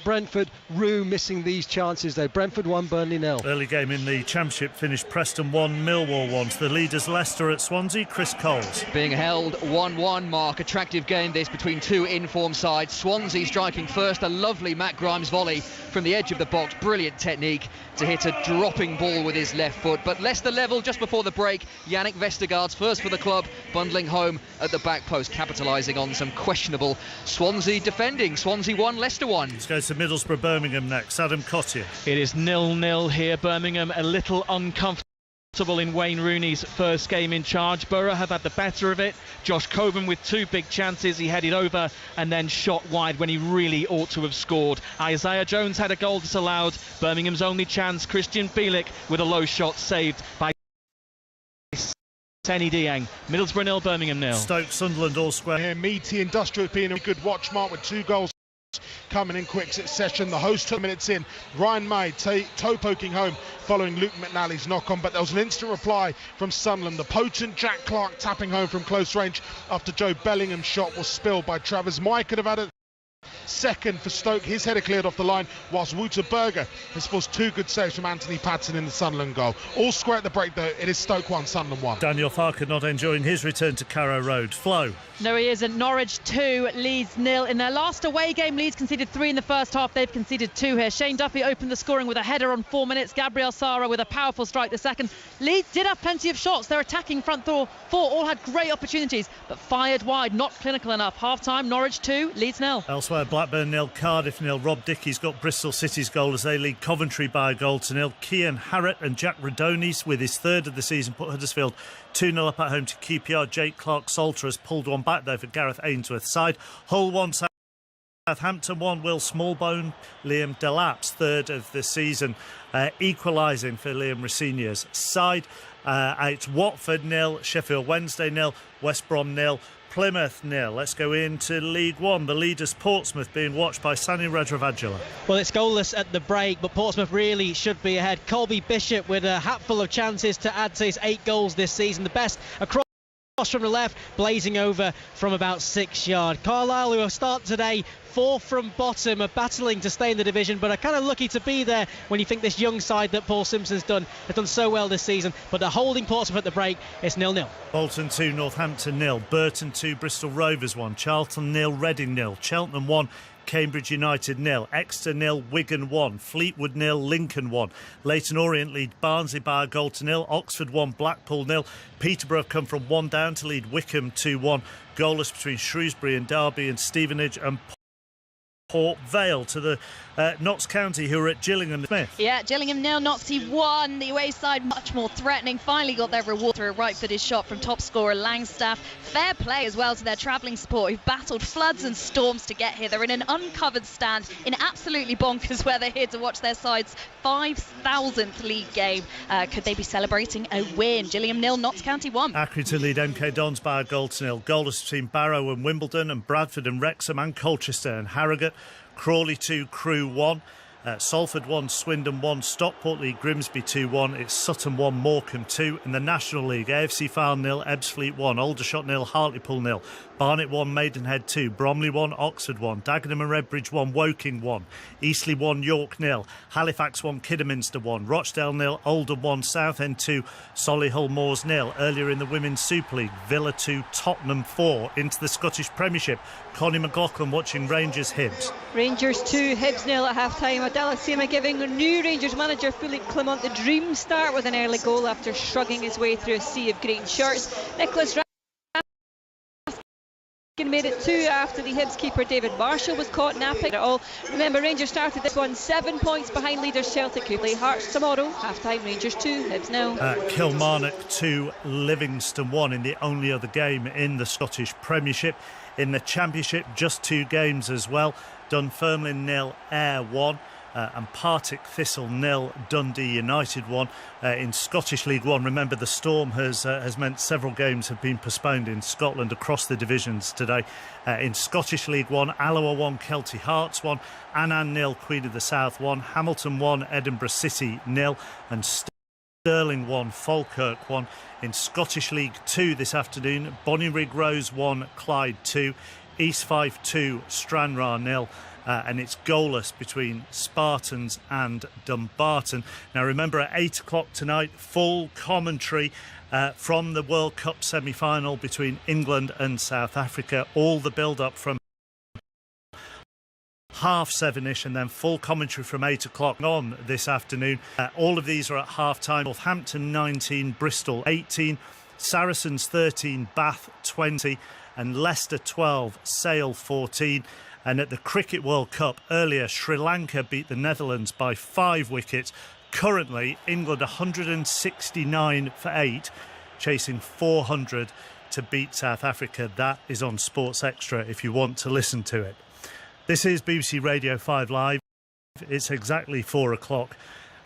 Brentford rue missing these chances though? Brentford 1, Burnley 0. Early game in the Championship finished Preston 1, Millwall 1. To the leaders Leicester at Swansea. Chris Coles. Being held 1-1, Mark. Attractive game this between 2 in-form sides. Swansea striking first, a lovely Matt Grimes volley from the edge of the box. Brilliant technique to hit a dropping ball with his left foot. But Leicester level just before the break. Yannick Vestergaard's first for the club, bundling home at the back post, capitalising on some questionable Swansea defending. Swansea 1, Leicester 1. Let's go to Middlesbrough, Birmingham next. Adam Cottier. It is 0-0 here. Birmingham a little uncomfortable in Wayne Rooney's first game in charge. Borough have had the better of it. Josh Coburn with 2 big chances. He headed over and then shot wide when he really ought to have scored. Isaiah Jones had a goal disallowed. Birmingham's only chance, Christian Bielik with a low shot saved by Senny Dieng. Middlesbrough 0, Birmingham 0. Stoke, Sunderland all square. Here, meaty Industrial being a good watch, Mark, with 2 goals coming in quick succession. The host 2 minutes in. Ryan May toe poking home following Luke McNally's knock on, but there was an instant reply from Sunderland. The potent Jack Clark tapping home from close range after Joe Bellingham's shot was spilled by Travers. Mike could have had a second for Stoke. His header cleared off the line, whilst Wouter Berger has forced 2 good saves from Anthony Patson in the Sunderland goal. All square at the break though. It is Stoke 1, Sunderland 1. Daniel Farke not enjoying his return to Carrow Road. Flo. No, he isn't. Norwich 2, Leeds 0. In their last away game, Leeds conceded 3 in the first half. They've conceded 2 here. Shane Duffy opened the scoring with a header on 4 minutes. Gabriel Sara with a powerful strike the second. Leeds did have plenty of shots. Their attacking front four all had great opportunities, but fired wide, not clinical enough. Half-time, Norwich 2, Leeds 0. Elsewhere, Blackburn 0, Cardiff 0. Rob Dickey's got Bristol City's goal as they lead Coventry by a goal to 0. Kian Harrett and Jack Radonis with his 3rd of the season put Huddersfield 2-0 up at home to QPR. Jake Clark-Salter has pulled one back though for Gareth Ainsworth's side. Hull 1, Southampton 1. Will Smallbone, Liam Delap's 3rd of the season, equalising for Liam Rosenior's side. It's Watford 0, Sheffield Wednesday 0, West Brom 0, Plymouth 0. Let's go into League One. The leaders Portsmouth being watched by Sani Radravajula. Well, it's goalless at the break, but Portsmouth really should be ahead. Colby Bishop with a hatful of chances to add to his 8 goals this season, the best across from the left, blazing over from about 6 yards. Carlisle, who are start today 4th from bottom, are battling to stay in the division, but are kind of lucky to be there when you think this young side that Paul Simpson's done has done so well this season. But they're holding Portsmouth at the break. It's 0-0. Bolton 2, Northampton 0. Burton 2, Bristol Rovers 1. Charlton 0, Reading 0. Cheltenham 1, Cambridge United 0. Exeter 0, Wigan 1. Fleetwood 0, Lincoln 1. Leyton Orient lead Barnsley by a goal to 0. Oxford 1, Blackpool 0. Peterborough have come from 1 down to lead Wickham 2-1. Goalless between Shrewsbury and Derby, and Stevenage and Port Vale to the Notts County, who are at Gillingham Smith. Yeah, Gillingham 0, Notts 1. The away side much more threatening. Finally got their reward through a right-footed shot from top scorer Langstaff. Fair play as well to their travelling support, who've battled floods and storms to get here. They're in an uncovered stand in absolutely bonkers where they're here to watch their side's 5,000th league game. Could they be celebrating a win? Gillingham 0, Notts County 1. Accrington lead MK Dons by a goal to 0. Goalless between Barrow and Wimbledon, and Bradford and Wrexham, and Colchester and Harrogate. Crawley 2, Crewe 1. Salford 1, Swindon 1. Stockport lead Grimsby 2-1. It's Sutton 1, Morecambe 2. In the National League, AFC Fylde 0, Ebbsfleet 1. Aldershot 0, Hartlepool 0. Barnet 1, Maidenhead 2. Bromley 1, Oxford 1. Dagenham and Redbridge 1, Woking 1. Eastleigh 1, York 0. Halifax 1, Kidderminster 1. Rochdale 0, Oldham 1. Southend 2, Solihull Moors 0. Earlier in the Women's Super League, Villa 2, Tottenham 4. Into the Scottish Premiership, Connie McLaughlin watching Rangers Hibs. Rangers 2, Hibs 0 at half-time. Adela Sema giving new Rangers manager Philippe Clement the dream start with an early goal after shrugging his way through a sea of green shirts. Nicholas Raskin made it 2 after the Hibs keeper David Marshall was caught napping it all. Remember, Rangers started this one 7 points behind leaders Celtic, who play Hearts tomorrow. Half-time, Rangers 2, Hibs 0. Kilmarnock 2, Livingston 1 in the only other game in the Scottish Premiership. In the Championship, just 2 games as well. Dunfermline 0, Ayr 1. And Partick Thistle 0, Dundee United 1. In Scottish League 1, remember the storm has meant several games have been postponed in Scotland across the divisions today. In Scottish League 1, Alloa 1, Kelty Hearts 1. Annan 0, Queen of the South 1. Hamilton 1, Edinburgh City 0. And Stirling 1, Falkirk 1. In Scottish League 2 this afternoon, Bonnyrigg Rose 1, Clyde 2. East Fife 2, Stranraer 0. And it's goalless between Spartans and Dumbarton. Now remember, at 8 o'clock tonight, full commentary from the World Cup semi-final between England and South Africa. All the build-up from 7:30ish, and then full commentary from 8 o'clock on this afternoon. All of these are at half-time. Northampton 19, Bristol 18, Saracens 13, Bath 20, and Leicester 12, Sale 14. And at the Cricket World Cup earlier, Sri Lanka beat the Netherlands by 5 wickets. Currently, England 169 for 8, chasing 400 to beat South Africa. That is on Sports Extra if you want to listen to it. This is BBC Radio 5 Live. It's exactly 4 o'clock.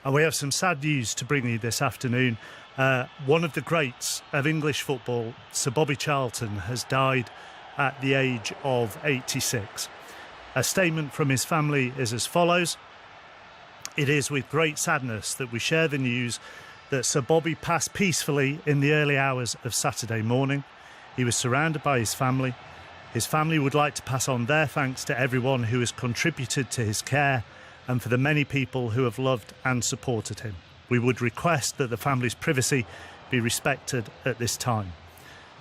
And we have some sad news to bring you this afternoon. One of the greats of English football, Sir Bobby Charlton, has died at the age of 86. A statement from his family is as follows. It is with great sadness that we share the news that Sir Bobby passed peacefully in the early hours of Saturday morning. He was surrounded by his family. His family would like to pass on their thanks to everyone who has contributed to his care and for the many people who have loved and supported him. We would request that the family's privacy be respected at this time.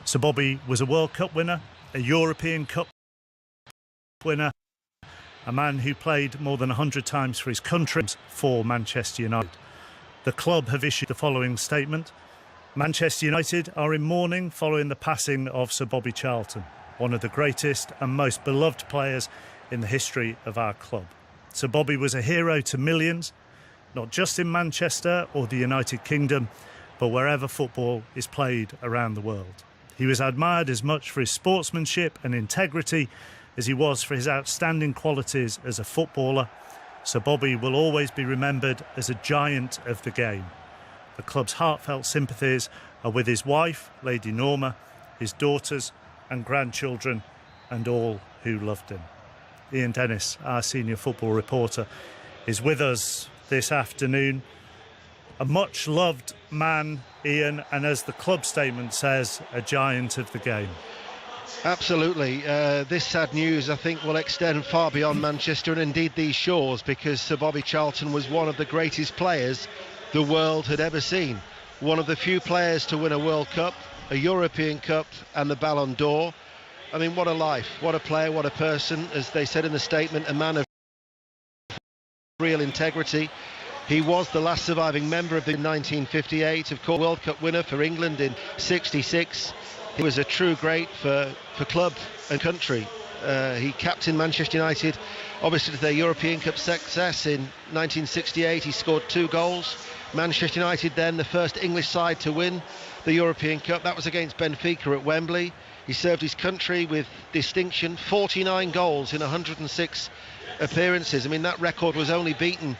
Sir Bobby was a World Cup winner, a European Cup winner, a man who played more than 100 times for his country for Manchester United. The club have issued the following statement. Manchester United are in mourning following the passing of Sir Bobby Charlton, one of the greatest and most beloved players in the history of our club. Sir Bobby was a hero to millions, not just in Manchester or the United Kingdom, but wherever football is played around the world. He was admired as much for his sportsmanship and integrity as he was for his outstanding qualities as a footballer. Sir Bobby will always be remembered as a giant of the game. The club's heartfelt sympathies are with his wife, Lady Norma, his daughters and grandchildren, and all who loved him. Ian Dennis, our senior football reporter, is with us this afternoon. A much-loved man, Ian, and as the club statement says, a giant of the game. Absolutely. This sad news, I think, will extend far beyond Manchester and indeed these shores, because Sir Bobby Charlton was one of the greatest players the world had ever seen. One of the few players to win a World Cup, a European Cup and the Ballon d'Or. I mean, what a life, what a player, what a person. As they said in the statement, a man of real integrity. He was the last surviving member of the 1958, of course, World Cup winner for England in '66. He was a true great for club and country. He captained Manchester United, obviously, to their European Cup success in 1968. He scored 2 goals. Manchester United then the first English side to win the European Cup. That was against Benfica at Wembley. He served his country with distinction, 49 goals in 106 appearances. I mean, that record was only beaten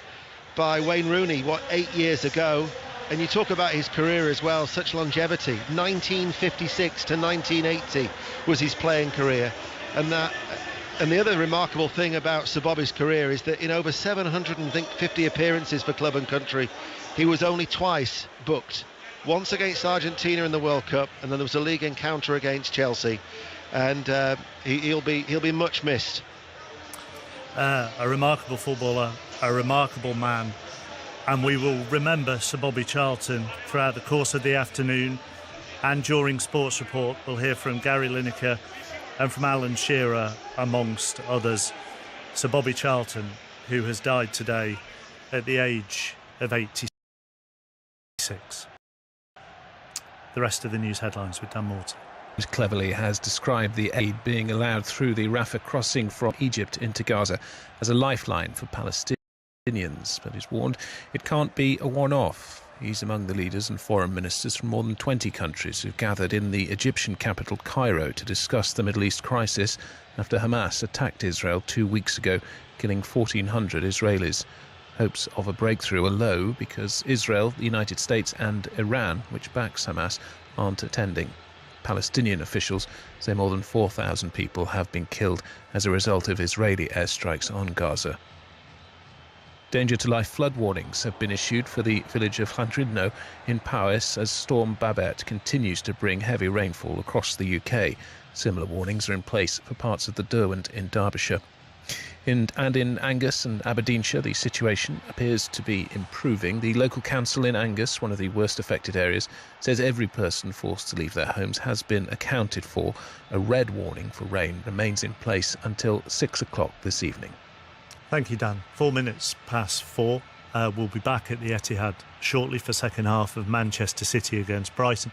by Wayne Rooney, 8 years ago. And you talk about his career as well, such longevity. 1956 to 1980 was his playing career. And the other remarkable thing about Sir Bobby's career is that in over 750 appearances for club and country, he was only twice booked. Once against Argentina in the World Cup, and then there was a league encounter against Chelsea. And he'll be much missed. A remarkable footballer, a remarkable man, and we will remember Sir Bobby Charlton throughout the course of the afternoon. And during Sports Report, we'll hear from Gary Lineker and from Alan Shearer, amongst others. Sir Bobby Charlton, who has died today at the age of 86. The rest of the news headlines with Dan Morton. Cleverly has described the aid being allowed through the Rafah crossing from Egypt into Gaza as a lifeline for Palestinians, but he's warned it can't be a one-off. He's among the leaders and foreign ministers from more than 20 countries who've gathered in the Egyptian capital Cairo to discuss the Middle East crisis after Hamas attacked Israel 2 weeks ago, killing 1,400 Israelis. Hopes of a breakthrough are low because Israel, the United States and Iran, which backs Hamas, aren't attending. Palestinian officials say more than 4,000 people have been killed as a result of Israeli airstrikes on Gaza. Danger to life flood warnings have been issued for the village of Llandrino in Powys as Storm Babet continues to bring heavy rainfall across the UK. Similar warnings are in place for parts of the Derwent in Derbyshire. And in Angus and Aberdeenshire, the situation appears to be improving. The local council in Angus, one of the worst affected areas, says every person forced to leave their homes has been accounted for. A red warning for rain remains in place until 6 o'clock this evening. Thank you, Dan. 4 minutes past 4. We'll be back at the Etihad shortly for second half of Manchester City against Brighton.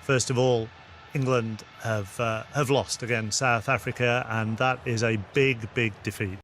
First of all, England have lost against South Africa, and that is a big defeat.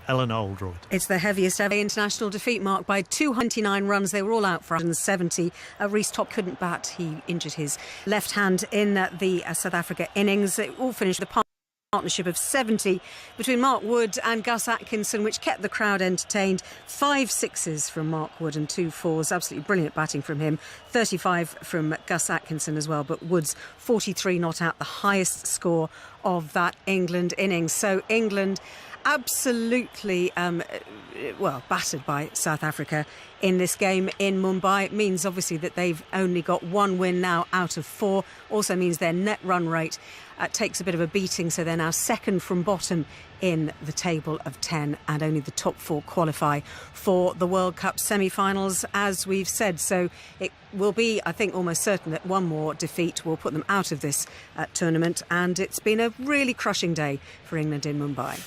Eleanor Oldroyd. It's the heaviest ever international defeat, marked by 229 runs. They were all out for 170. Reece Topp couldn't bat. He injured his left hand in the South Africa innings. It all finished with a partnership of 70 between Mark Wood and Gus Atkinson, which kept the crowd entertained. 5 sixes from Mark Wood and 2 fours. Absolutely brilliant batting from him. 35 from Gus Atkinson as well, but Wood's 43 not out, the highest score of that England innings. So England absolutely battered by South Africa in this game in Mumbai. It means obviously that they've only got 1 win now out of 4. Also means their net run rate takes a bit of a beating, so they're now second from bottom in the table of 10, and only the top 4 qualify for the World Cup semi-finals, as we've said. So it will be, I think, almost certain that one more defeat will put them out of this tournament, and it's been a really crushing day for England in Mumbai.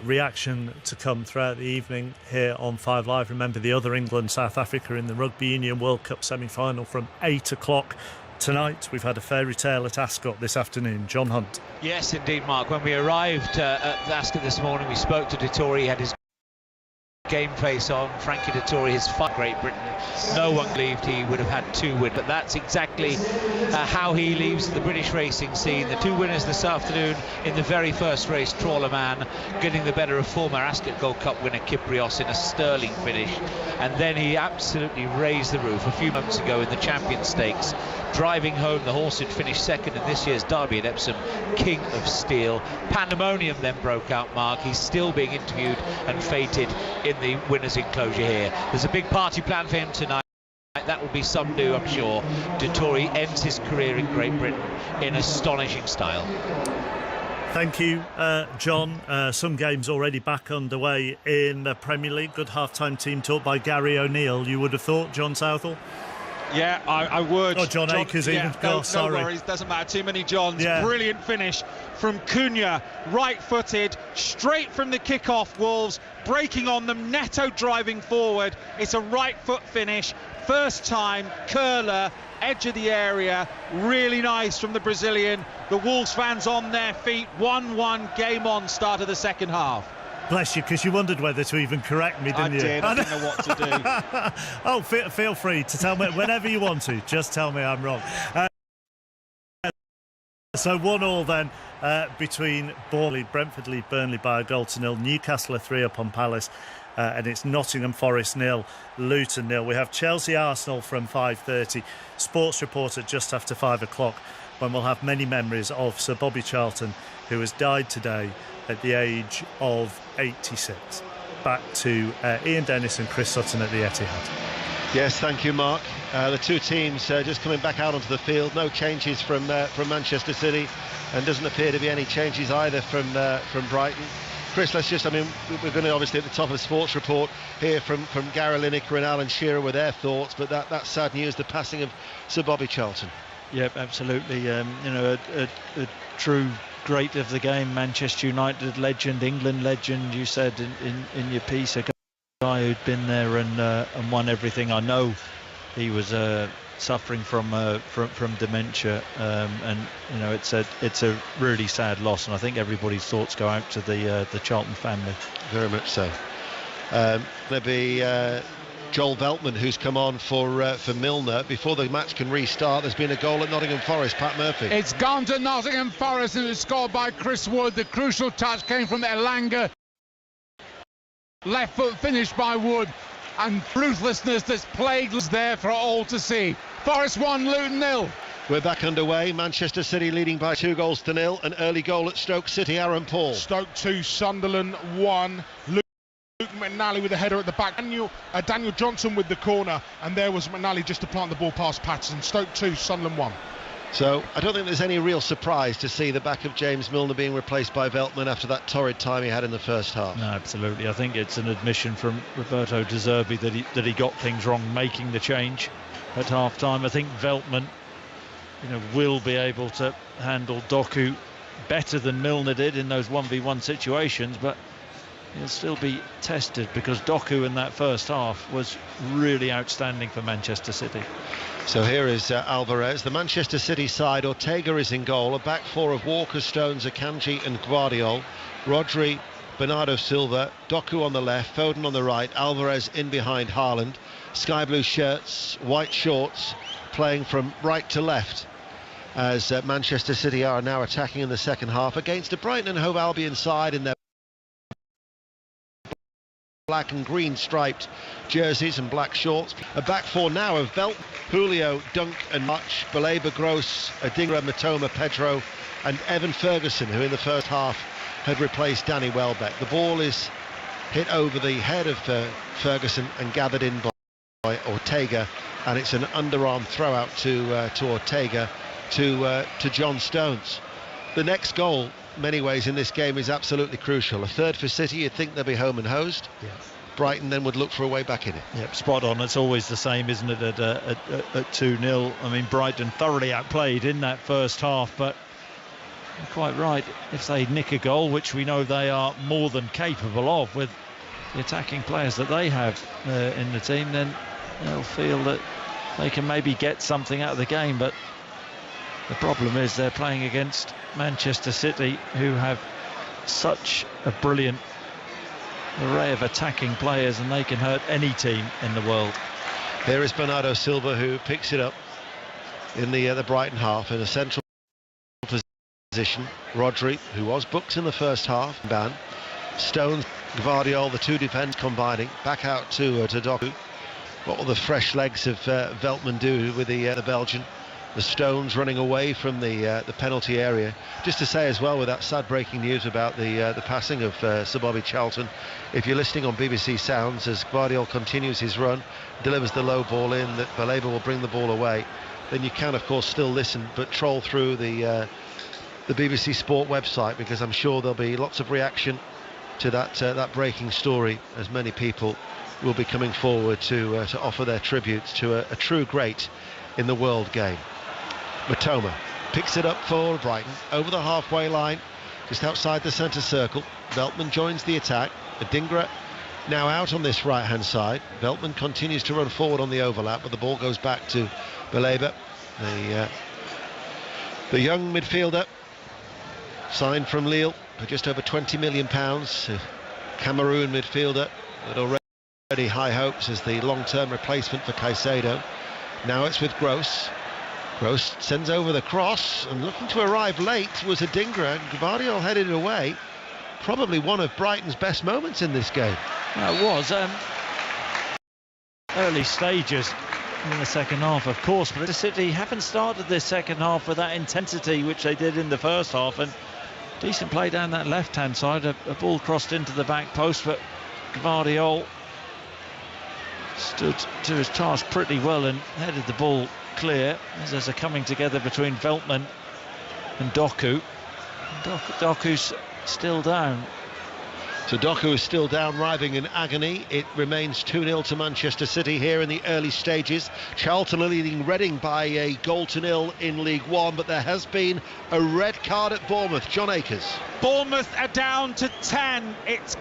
Reaction to come throughout the evening here on 5 Live. Remember the other England-South Africa in the Rugby Union World Cup semi-final from 8 o'clock tonight. We've had a fairy tale at Ascot this afternoon. John Hunt. Yes, indeed, Mark. When we arrived at Ascot this morning, we spoke to Dettori. He had his game face on. Frankie Dettori, his fight Great Britain. No one believed he would have had 2 wins, but that's exactly how he leaves the British racing scene. The 2 winners this afternoon in the very first race, Trawler Man getting the better of former Ascot Gold Cup winner Kyprios in a sterling finish, and then he absolutely raised the roof a few months ago in the Champion Stakes, driving home the horse who'd finished second in this year's Derby at Epsom, King of Steel. Pandemonium then broke out, Mark. He's still being interviewed and feted in the winner's enclosure here. There's a big party planned for him tonight. That will be some do, I'm sure. Dettori ends his career in Great Britain in astonishing style. Thank you, John. Some games already back underway in the Premier League. Good half-time team talk by Gary O'Neill, you would have thought, John Southall? Yeah, I would. Oh, John Akers even. No, sorry. No worries, doesn't matter. Too many Johns. Yeah. Brilliant finish from Cunha, right-footed, straight from the kick-off. Wolves breaking on them, Neto driving forward. It's a right-foot finish. First time, curler, edge of the area. Really nice from the Brazilian. The Wolves fans on their feet. 1-1, game on, start of the second half. Bless you, because you wondered whether to even correct me, didn't you? I did. I didn't know what to do. Oh, feel free to tell me whenever you want to. Just tell me I'm wrong. So 1-1 then between Brentford lead Burnley by a goal to nil. Newcastle are 3 up on Palace. And it's Nottingham Forest 0, Luton 0. We have Chelsea Arsenal from 5:30. Sports report at just after 5 o'clock, when we'll have many memories of Sir Bobby Charlton, who has died today at the age of 86. Back to Ian Dennis and Chris Sutton at the Etihad. Yes, thank you, Mark. The two teams just coming back out onto the field. No changes from Manchester City, and doesn't appear to be any changes either from Brighton. Chris, we're going to obviously at the top of the sports report hear from Gary Lineker and Alan Shearer with their thoughts, but that's sad news, the passing of Sir Bobby Charlton. Yep, absolutely. A true great of the game, Manchester United legend, England legend. You said in your piece, a guy who'd been there and won everything. I know he was suffering from dementia, and it's a really sad loss, and I think everybody's thoughts go out to the Charlton family. Very much so. There'll be Joel Veltman, who's come on for Milner. Before the match can restart, there's been a goal at Nottingham Forest. Pat Murphy. It's gone to Nottingham Forest, and it's scored by Chris Wood. The crucial touch came from Elanga. Left foot finish by Wood, and ruthlessness that's plagued was there for all to see. Forest 1, Luton 0. We're back underway. Manchester City leading by 2-0. An early goal at Stoke City. Aaron Paul. Stoke 2, Sunderland 1. Luke McNally with the header at the back. Daniel Johnson with the corner, and there was McNally just to plant the ball past Patterson. Stoke 2, Sunderland 1. So I don't think there's any real surprise to see the back of James Milner being replaced by Veltman after that torrid time he had in the first half. No, absolutely. I think it's an admission from Roberto De Zerbi that he got things wrong making the change at half time. I think Veltman will be able to handle Doku better than Milner did in those 1v1 situations, but he'll still be tested because Doku in that first half was really outstanding for Manchester City. So here is Alvarez. The Manchester City side, Ortega is in goal. A back four of Walker, Stones, Akanji and Guardiol. Rodri, Bernardo Silva, Doku on the left, Foden on the right, Alvarez in behind Haaland. Sky blue shirts, white shorts, playing from right to left as Manchester City are now attacking in the second half against a Brighton and Hove Albion side in their black and green striped jerseys and black shorts. A back four now of Belt, Julio, Dunk and Much, Baleba, Gross, Adingra, Matoma, Pedro and Evan Ferguson, who in the first half had replaced Danny Welbeck. The ball is hit over the head of Ferguson and gathered in by Ortega, and it's an underarm throw out to Ortega to John Stones. The next goal, many ways in this game, is absolutely crucial. A third for City, you'd think they'll be home and hosed. Yeah. Brighton then would look for a way back in it. Yep, spot on. It's always the same, isn't it, at 2-0. I mean, Brighton thoroughly outplayed in that first half, but you're quite right. If they nick a goal, which we know they are more than capable of with the attacking players that they have in the team, then they'll feel that they can maybe get something out of the game. But the problem is they're playing against Manchester City, who have such a brilliant array of attacking players, and they can hurt any team in the world. There is Bernardo Silva, who picks it up in the Brighton half in a central position. Rodri, who was booked in the first half, ban. Stones, Gvardiol, the two defenders combining back out to Doku. What will the fresh legs of Veltman do with the Belgian? the Stones running away from the penalty area. Just to say as well, with that sad breaking news about the passing of Sir Bobby Charlton, if you're listening on BBC Sounds as Gvardiol continues his run, delivers the low ball in, that Baleba will bring the ball away, then you can of course still listen, but troll through the BBC Sport website, because I'm sure there'll be lots of reaction to that breaking story, as many people will be coming forward to offer their tributes to a true great in the world game. Matoma picks it up for Brighton over the halfway line, just outside the centre circle. Veltman joins the attack. Adingra now out on this right hand side. Veltman continues to run forward on the overlap, but the ball goes back to Baleba, the young midfielder signed from Lille for just over £20 million. Cameroon midfielder with already high hopes as the long-term replacement for Caicedo. Now it's with Gross. Gross sends over the cross, and looking to arrive late was Adingra. Gvardiol headed it away. Probably one of Brighton's best moments in this game. It was early stages in the second half, of course, but the City haven't started this second half with that intensity which they did in the first half. And decent play down that left-hand side. A ball crossed into the back post, but Gvardiol stood to his task pretty well and headed the ball clear, as there's a coming together between Veltman and Doku. Doku's still down. So Doku is still down, writhing in agony. It remains 2-0 to Manchester City here in the early stages. Charlton are leading Reading by a 0-0 in League One, but there has been a red card at Bournemouth. John Akers. Bournemouth are down to 10. It's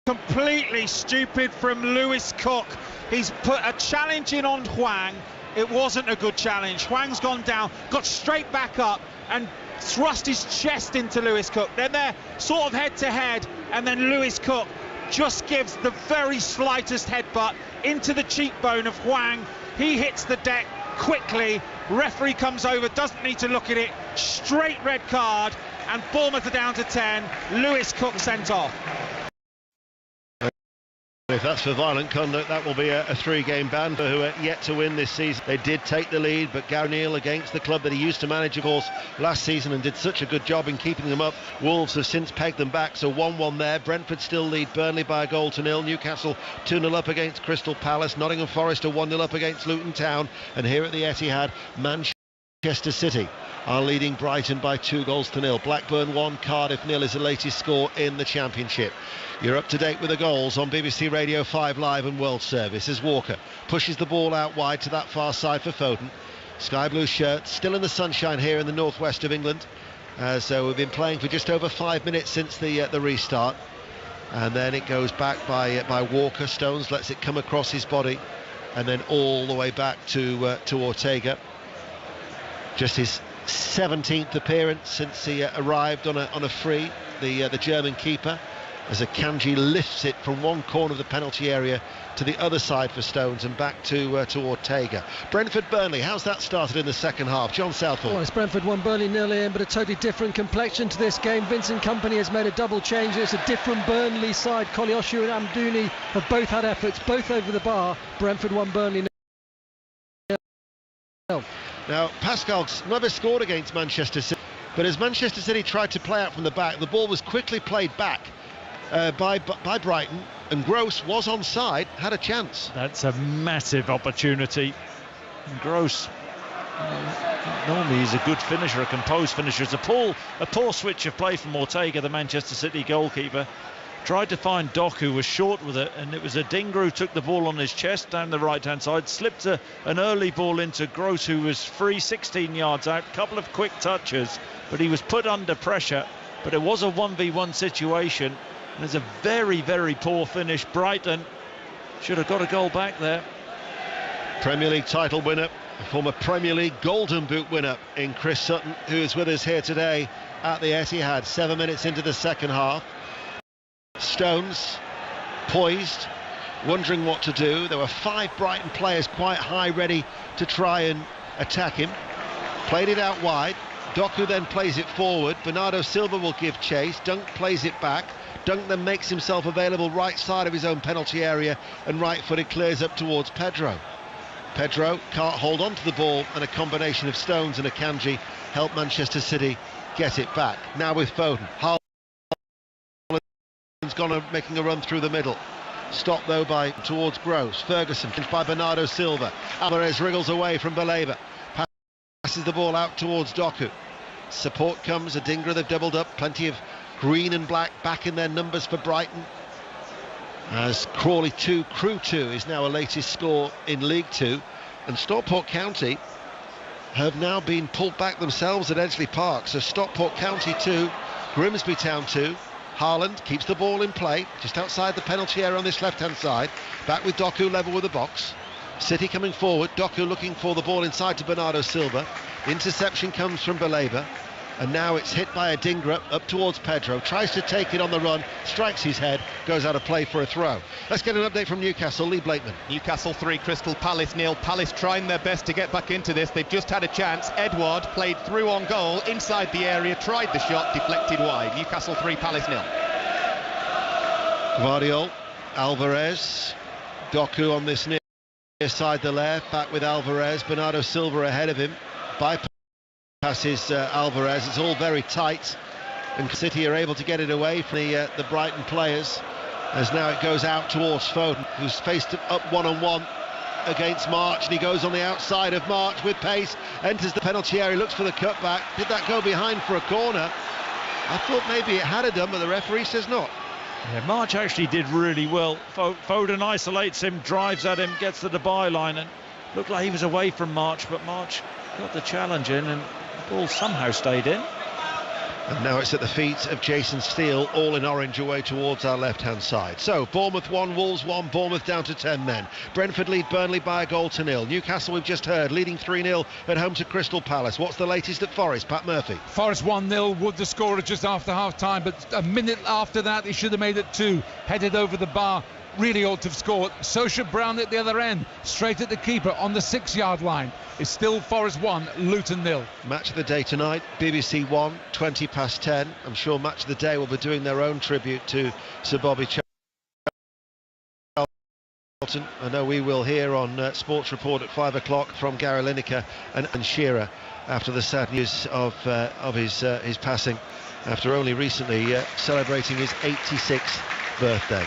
completely stupid from Lewis Cook. He's put a challenge in on Hwang. It wasn't a good challenge. Hwang's gone down, got straight back up and thrust his chest into Lewis Cook. Then they're sort of head to head, and then Lewis Cook just gives the very slightest headbutt into the cheekbone of Hwang. He hits the deck quickly. Referee comes over, doesn't need to look at it. Straight red card, and Bournemouth are down to 10. Lewis Cook sent off. If that's for violent conduct, that will be a 3-game ban for who are yet to win this season. They did take the lead, but Gary Neal, against the club that he used to manage, of course, last season, and did such a good job in keeping them up. Wolves have since pegged them back, so 1-1 there. Brentford still lead Burnley by a 0-0. Newcastle 2-0 up against Crystal Palace. Nottingham Forest are 1-0 up against Luton Town. And here at the Etihad, Manchester City are leading Brighton by 2-0. Blackburn 1, Cardiff 0 is the latest score in the Championship. You're up to date with the goals on BBC Radio 5 Live and World Service as Walker pushes the ball out wide to that far side for Foden. Sky blue shirt, still in the sunshine here in the northwest of England. So we've been playing for just over 5 minutes since the restart. And then it goes back by Walker. Stones lets it come across his body, and then all the way back to Ortega. Just his 17th appearance since he arrived on a free, the German keeper, as Akanji lifts it from one corner of the penalty area to the other side for Stones and back to Ortega. Brentford-Burnley, how's that started in the second half? John Southall. Well, it's Brentford 1, Burnley 0 in, but a totally different complexion to this game. Vincent Kompany has made a double change. It's a different Burnley side. Kolyoshu and Amdouni have both had efforts, both over the bar. Brentford 1, Burnley 0. Now, Pascal's never scored against Manchester City, but as Manchester City tried to play out from the back, the ball was quickly played back by Brighton, and Gross was onside, had a chance. That's a massive opportunity. Gross, normally he's a good finisher, a composed finisher. It's a poor switch of play from Ortega, the Manchester City goalkeeper. Tried to find Doku, was short with it, and it was Adingra who took the ball on his chest down the right-hand side, slipped an early ball into Gross, who was free 16 yards out. Couple of quick touches, but he was put under pressure. But it was a 1v1 situation. There's a very, very poor finish. Brighton should have got a goal back there. Premier League title winner, former Premier League Golden Boot winner in Chris Sutton, who is with us here today at the Etihad. 7 minutes into the second half. Stones poised, wondering what to do. There were 5 Brighton players quite high, ready to try and attack him. Played it out wide. Doku then plays it forward. Bernardo Silva will give chase. Dunk plays it back. Dunk then makes himself available right side of his own penalty area, and right-footed clears up towards Pedro. Pedro can't hold on to the ball, and a combination of Stones and Akanji help Manchester City get it back. Now with Foden, Haaland's gone making a run through the middle. Stopped though by towards Gross. Ferguson by Bernardo Silva. Alvarez wriggles away from Baleba. Passes the ball out towards Doku. Support comes. Adingra, they've doubled up. Plenty of green and black back in their numbers for Brighton. As Crawley 2, Crew 2 is now a latest score in League 2. And Stockport County have now been pulled back themselves at Edgeley Park. So Stockport County 2, Grimsby Town 2. Haaland keeps the ball in play just outside the penalty area on this left-hand side. Back with Doku level with the box. City coming forward. Doku looking for the ball inside to Bernardo Silva. Interception comes from Baleba. And now it's hit by Adingra up towards Pedro. Tries to take it on the run. Strikes his head. Goes out of play for a throw. Let's get an update from Newcastle. Lee Blakeman. Newcastle 3, Crystal Palace 0. Palace trying their best to get back into this. They've just had a chance. Edouard played through on goal. Inside the area. Tried the shot. Deflected wide. Newcastle 3, Palace 0. Guardiola, Alvarez, Doku on this near side the left, back with Alvarez, Bernardo Silva ahead of him, bypasses Alvarez. It's all very tight, and City are able to get it away from the Brighton players, as now it goes out towards Foden, who's faced up one-on-one against March, and he goes on the outside of March with pace, enters the penalty area, looks for the cutback. Did that go behind for a corner? I thought maybe it had done, but the referee says not. Yeah, March actually did really well. Foden isolates him, drives at him, gets to the byline, and looked like he was away from March, but March got the challenge in, and the ball somehow stayed in. And now it's at the feet of Jason Steele, all in orange, away towards our left-hand side. So, Bournemouth 1, Wolves 1, Bournemouth down to 10 men. Brentford lead Burnley by a goal to 0. Newcastle, we've just heard, leading 3-0 at home to Crystal Palace. What's the latest at Forest? Pat Murphy. Forest 1-0, Wood the scorer just after half-time, but a minute after that, he should have made it 2. Headed over the bar. Really ought to have scored. So should Brown at the other end, straight at the keeper on the 6-yard line. It's still Forest 1, Luton 0. Match of the day tonight, BBC 1, 20 past 10. I'm sure Match of the Day will be doing their own tribute to Sir Bobby Charlton. I know we will hear on Sports Report at 5 o'clock from Gary Lineker and Shearer after the sad news of his passing after only recently celebrating his 86th birthday.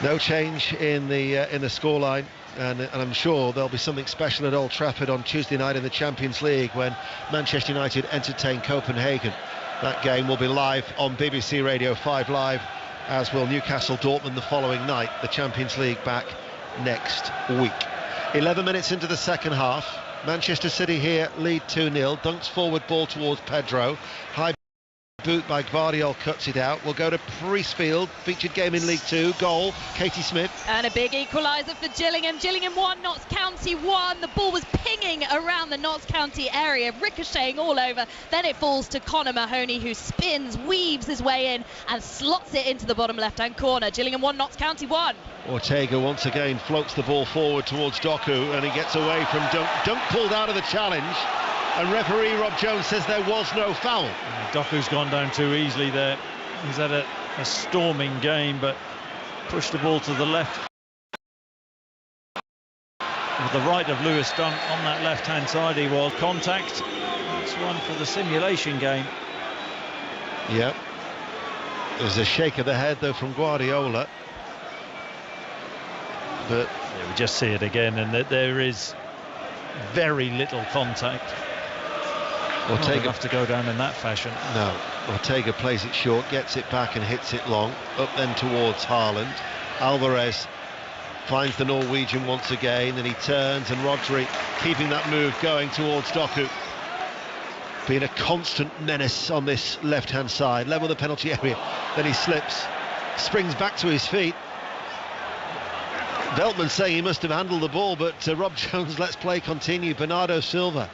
No change in the scoreline, and I'm sure there'll be something special at Old Trafford on Tuesday night in the Champions League when Manchester United entertain Copenhagen. That game will be live on BBC Radio 5 Live, as will Newcastle Dortmund the following night. The Champions League back next week. 11 minutes into the second half. Manchester City here lead 2-0. Dunks forward ball towards Pedro. High boot by Guardiola cuts it out. We'll go to Priestfield, featured game in League 2. Goal, Katie Smith. And a big equaliser for Gillingham. Gillingham 1, Notts County 1. The ball was pinging around the Notts County area, ricocheting all over. Then it falls to Connor Mahoney, who spins, weaves his way in and slots it into the bottom left-hand corner. Gillingham 1, Notts County 1. Ortega once again floats the ball forward towards Doku, and he gets away from Dunk. Dunk pulled out of the challenge, and referee Rob Jones says there was no foul. Doku's gone down too easily there. He's had a storming game, but pushed the ball to the left. With the right of Lewis Dunk on that left-hand side, he was. Contact. That's one for the simulation game. Yep. There's a shake of the head, though, from Guardiola. But yeah, we just see it again, and that there is very little contact. Ortega, not enough to go down in that fashion. No, Ortega plays it short, gets it back and hits it long. Up then towards Haaland. Alvarez finds the Norwegian once again, and he turns, and Rodri keeping that move going towards Doku. Being a constant menace on this left-hand side, level the penalty area. Then he slips, springs back to his feet. Veltman saying he must have handled the ball, but Rob Jones lets play continue. Bernardo Silva.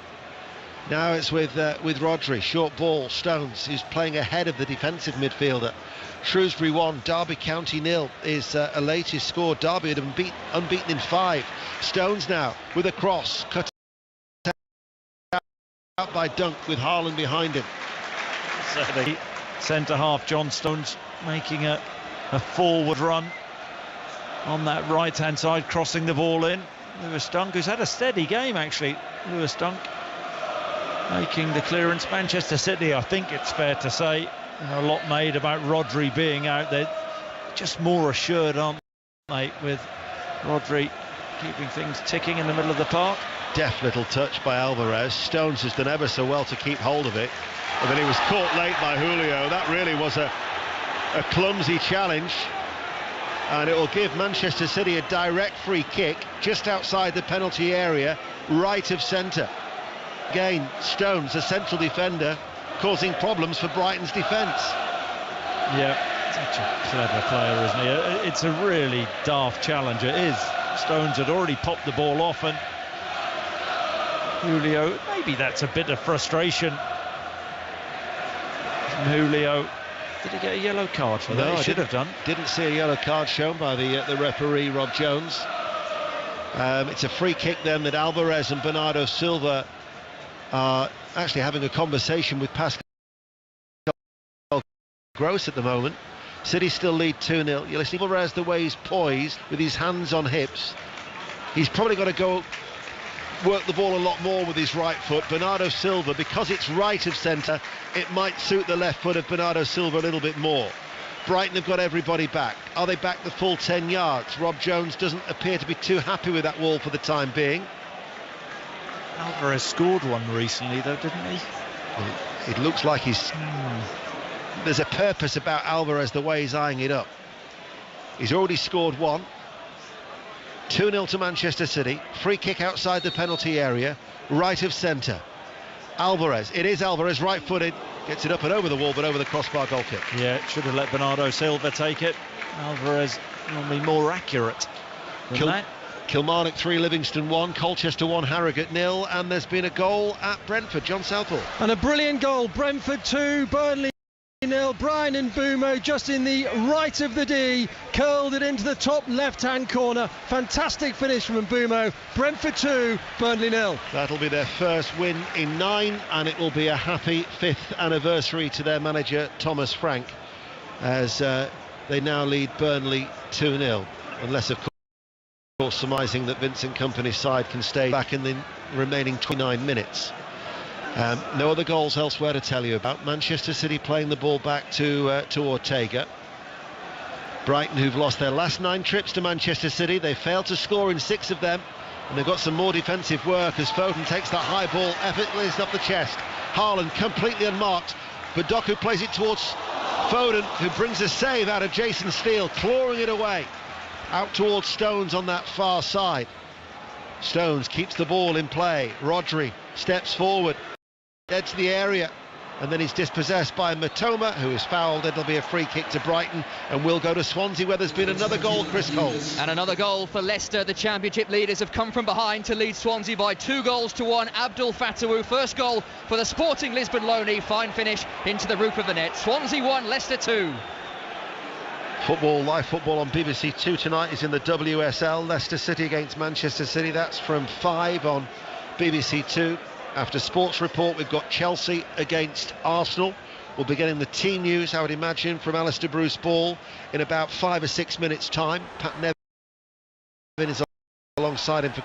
Now it's with Rodri, short ball. Stones, who's playing ahead of the defensive midfielder. Shrewsbury 1, Derby County 0 is a latest score. Derby had been unbeaten in 5. Stones now with a cross, cut out by Dunk with Haaland behind him. So the centre-half John Stones making a forward run on that right-hand side, crossing the ball in. Lewis Dunk, who's had a steady game actually. Lewis Dunk making the clearance. Manchester City, I think it's fair to say, a lot made about Rodri being out there. Just more assured, aren't they, with Rodri keeping things ticking in the middle of the park. Deft little touch by Alvarez. Stones has done ever so well to keep hold of it, and then he was caught late by Julio. That really was a clumsy challenge, and it will give Manchester City a direct free kick just outside the penalty area, right of centre. Again, Stones, a central defender, causing problems for Brighton's defence. Yeah, such a clever player, isn't he? It's a really daft challenge, it is. Stones had already popped the ball off, and Julio, maybe that's a bit of frustration from Julio. Did he get a yellow card for that? No, he should have done. Didn't see a yellow card shown by the referee, Rob Jones. It's a free kick then that Alvarez and Bernardo Silva are actually having a conversation with Pascal Gross at the moment. City still lead 2-0. You'll see Alvarez, the way he's poised with his hands on hips. He's probably got to go work the ball a lot more with his right foot. Bernardo Silva, because it's right of centre, it might suit the left foot of Bernardo Silva a little bit more. Brighton have got everybody back. Are they back the full 10 yards? Rob Jones doesn't appear to be too happy with that wall for the time being. Alvarez scored one recently though, didn't he? It looks like he's... There's a purpose about Alvarez, the way he's eyeing it up. He's already scored one. 2-0 to Manchester City. Free kick outside the penalty area, right of centre. Alvarez, it is Alvarez, right-footed, gets it up and over the wall, but over the crossbar goal kick. Yeah, should have let Bernardo Silva take it. Alvarez normally more accurate than that. Kilmarnock 3, Livingston 1, Colchester 1, Harrogate 0, and there's been a goal at Brentford. John Southall. And a brilliant goal. Brentford 2, Burnley 0. Brian Mbeumo just in the right of the D, curled it into the top left-hand corner. Fantastic finish from Mbeumo. Brentford 2, Burnley 0. That'll be their first win in 9, and it will be a happy 5th anniversary to their manager Thomas Frank, as they now lead Burnley 2-0, unless of course surmising that Vincent Kompany's side can stay back in the remaining 29 minutes. No other goals elsewhere to tell you about. Manchester City playing the ball back to Ortega. Brighton, who've lost their last 9 trips to Manchester City, they failed to score in 6 of them, and they've got some more defensive work as Foden takes that high ball effortlessly up the chest. Haaland completely unmarked, but Doku plays it towards Foden, who brings a save out of Jason Steele, clawing it away out towards Stones on that far side. Stones keeps the ball in play. Rodri steps forward, heads the area, and then he's dispossessed by Matoma, who is fouled. It'll be a free kick to Brighton, and we'll go to Swansea, where there's been another goal, Chris Cole. And another goal for Leicester. The Championship leaders have come from behind to lead Swansea by 2-1. Abdul Fatawu, first goal for the Sporting Lisbon loanee. Fine finish into the roof of the net. Swansea 1, Leicester 2. Football, live football on BBC 2 tonight is in the WSL. Leicester City against Manchester City. That's from 5 on BBC 2. After Sports Report, we've got Chelsea against Arsenal. We'll be getting the team news, I would imagine, from Alistair Bruce Ball in about 5 or 6 minutes' time. Pat Nevin is alongside him for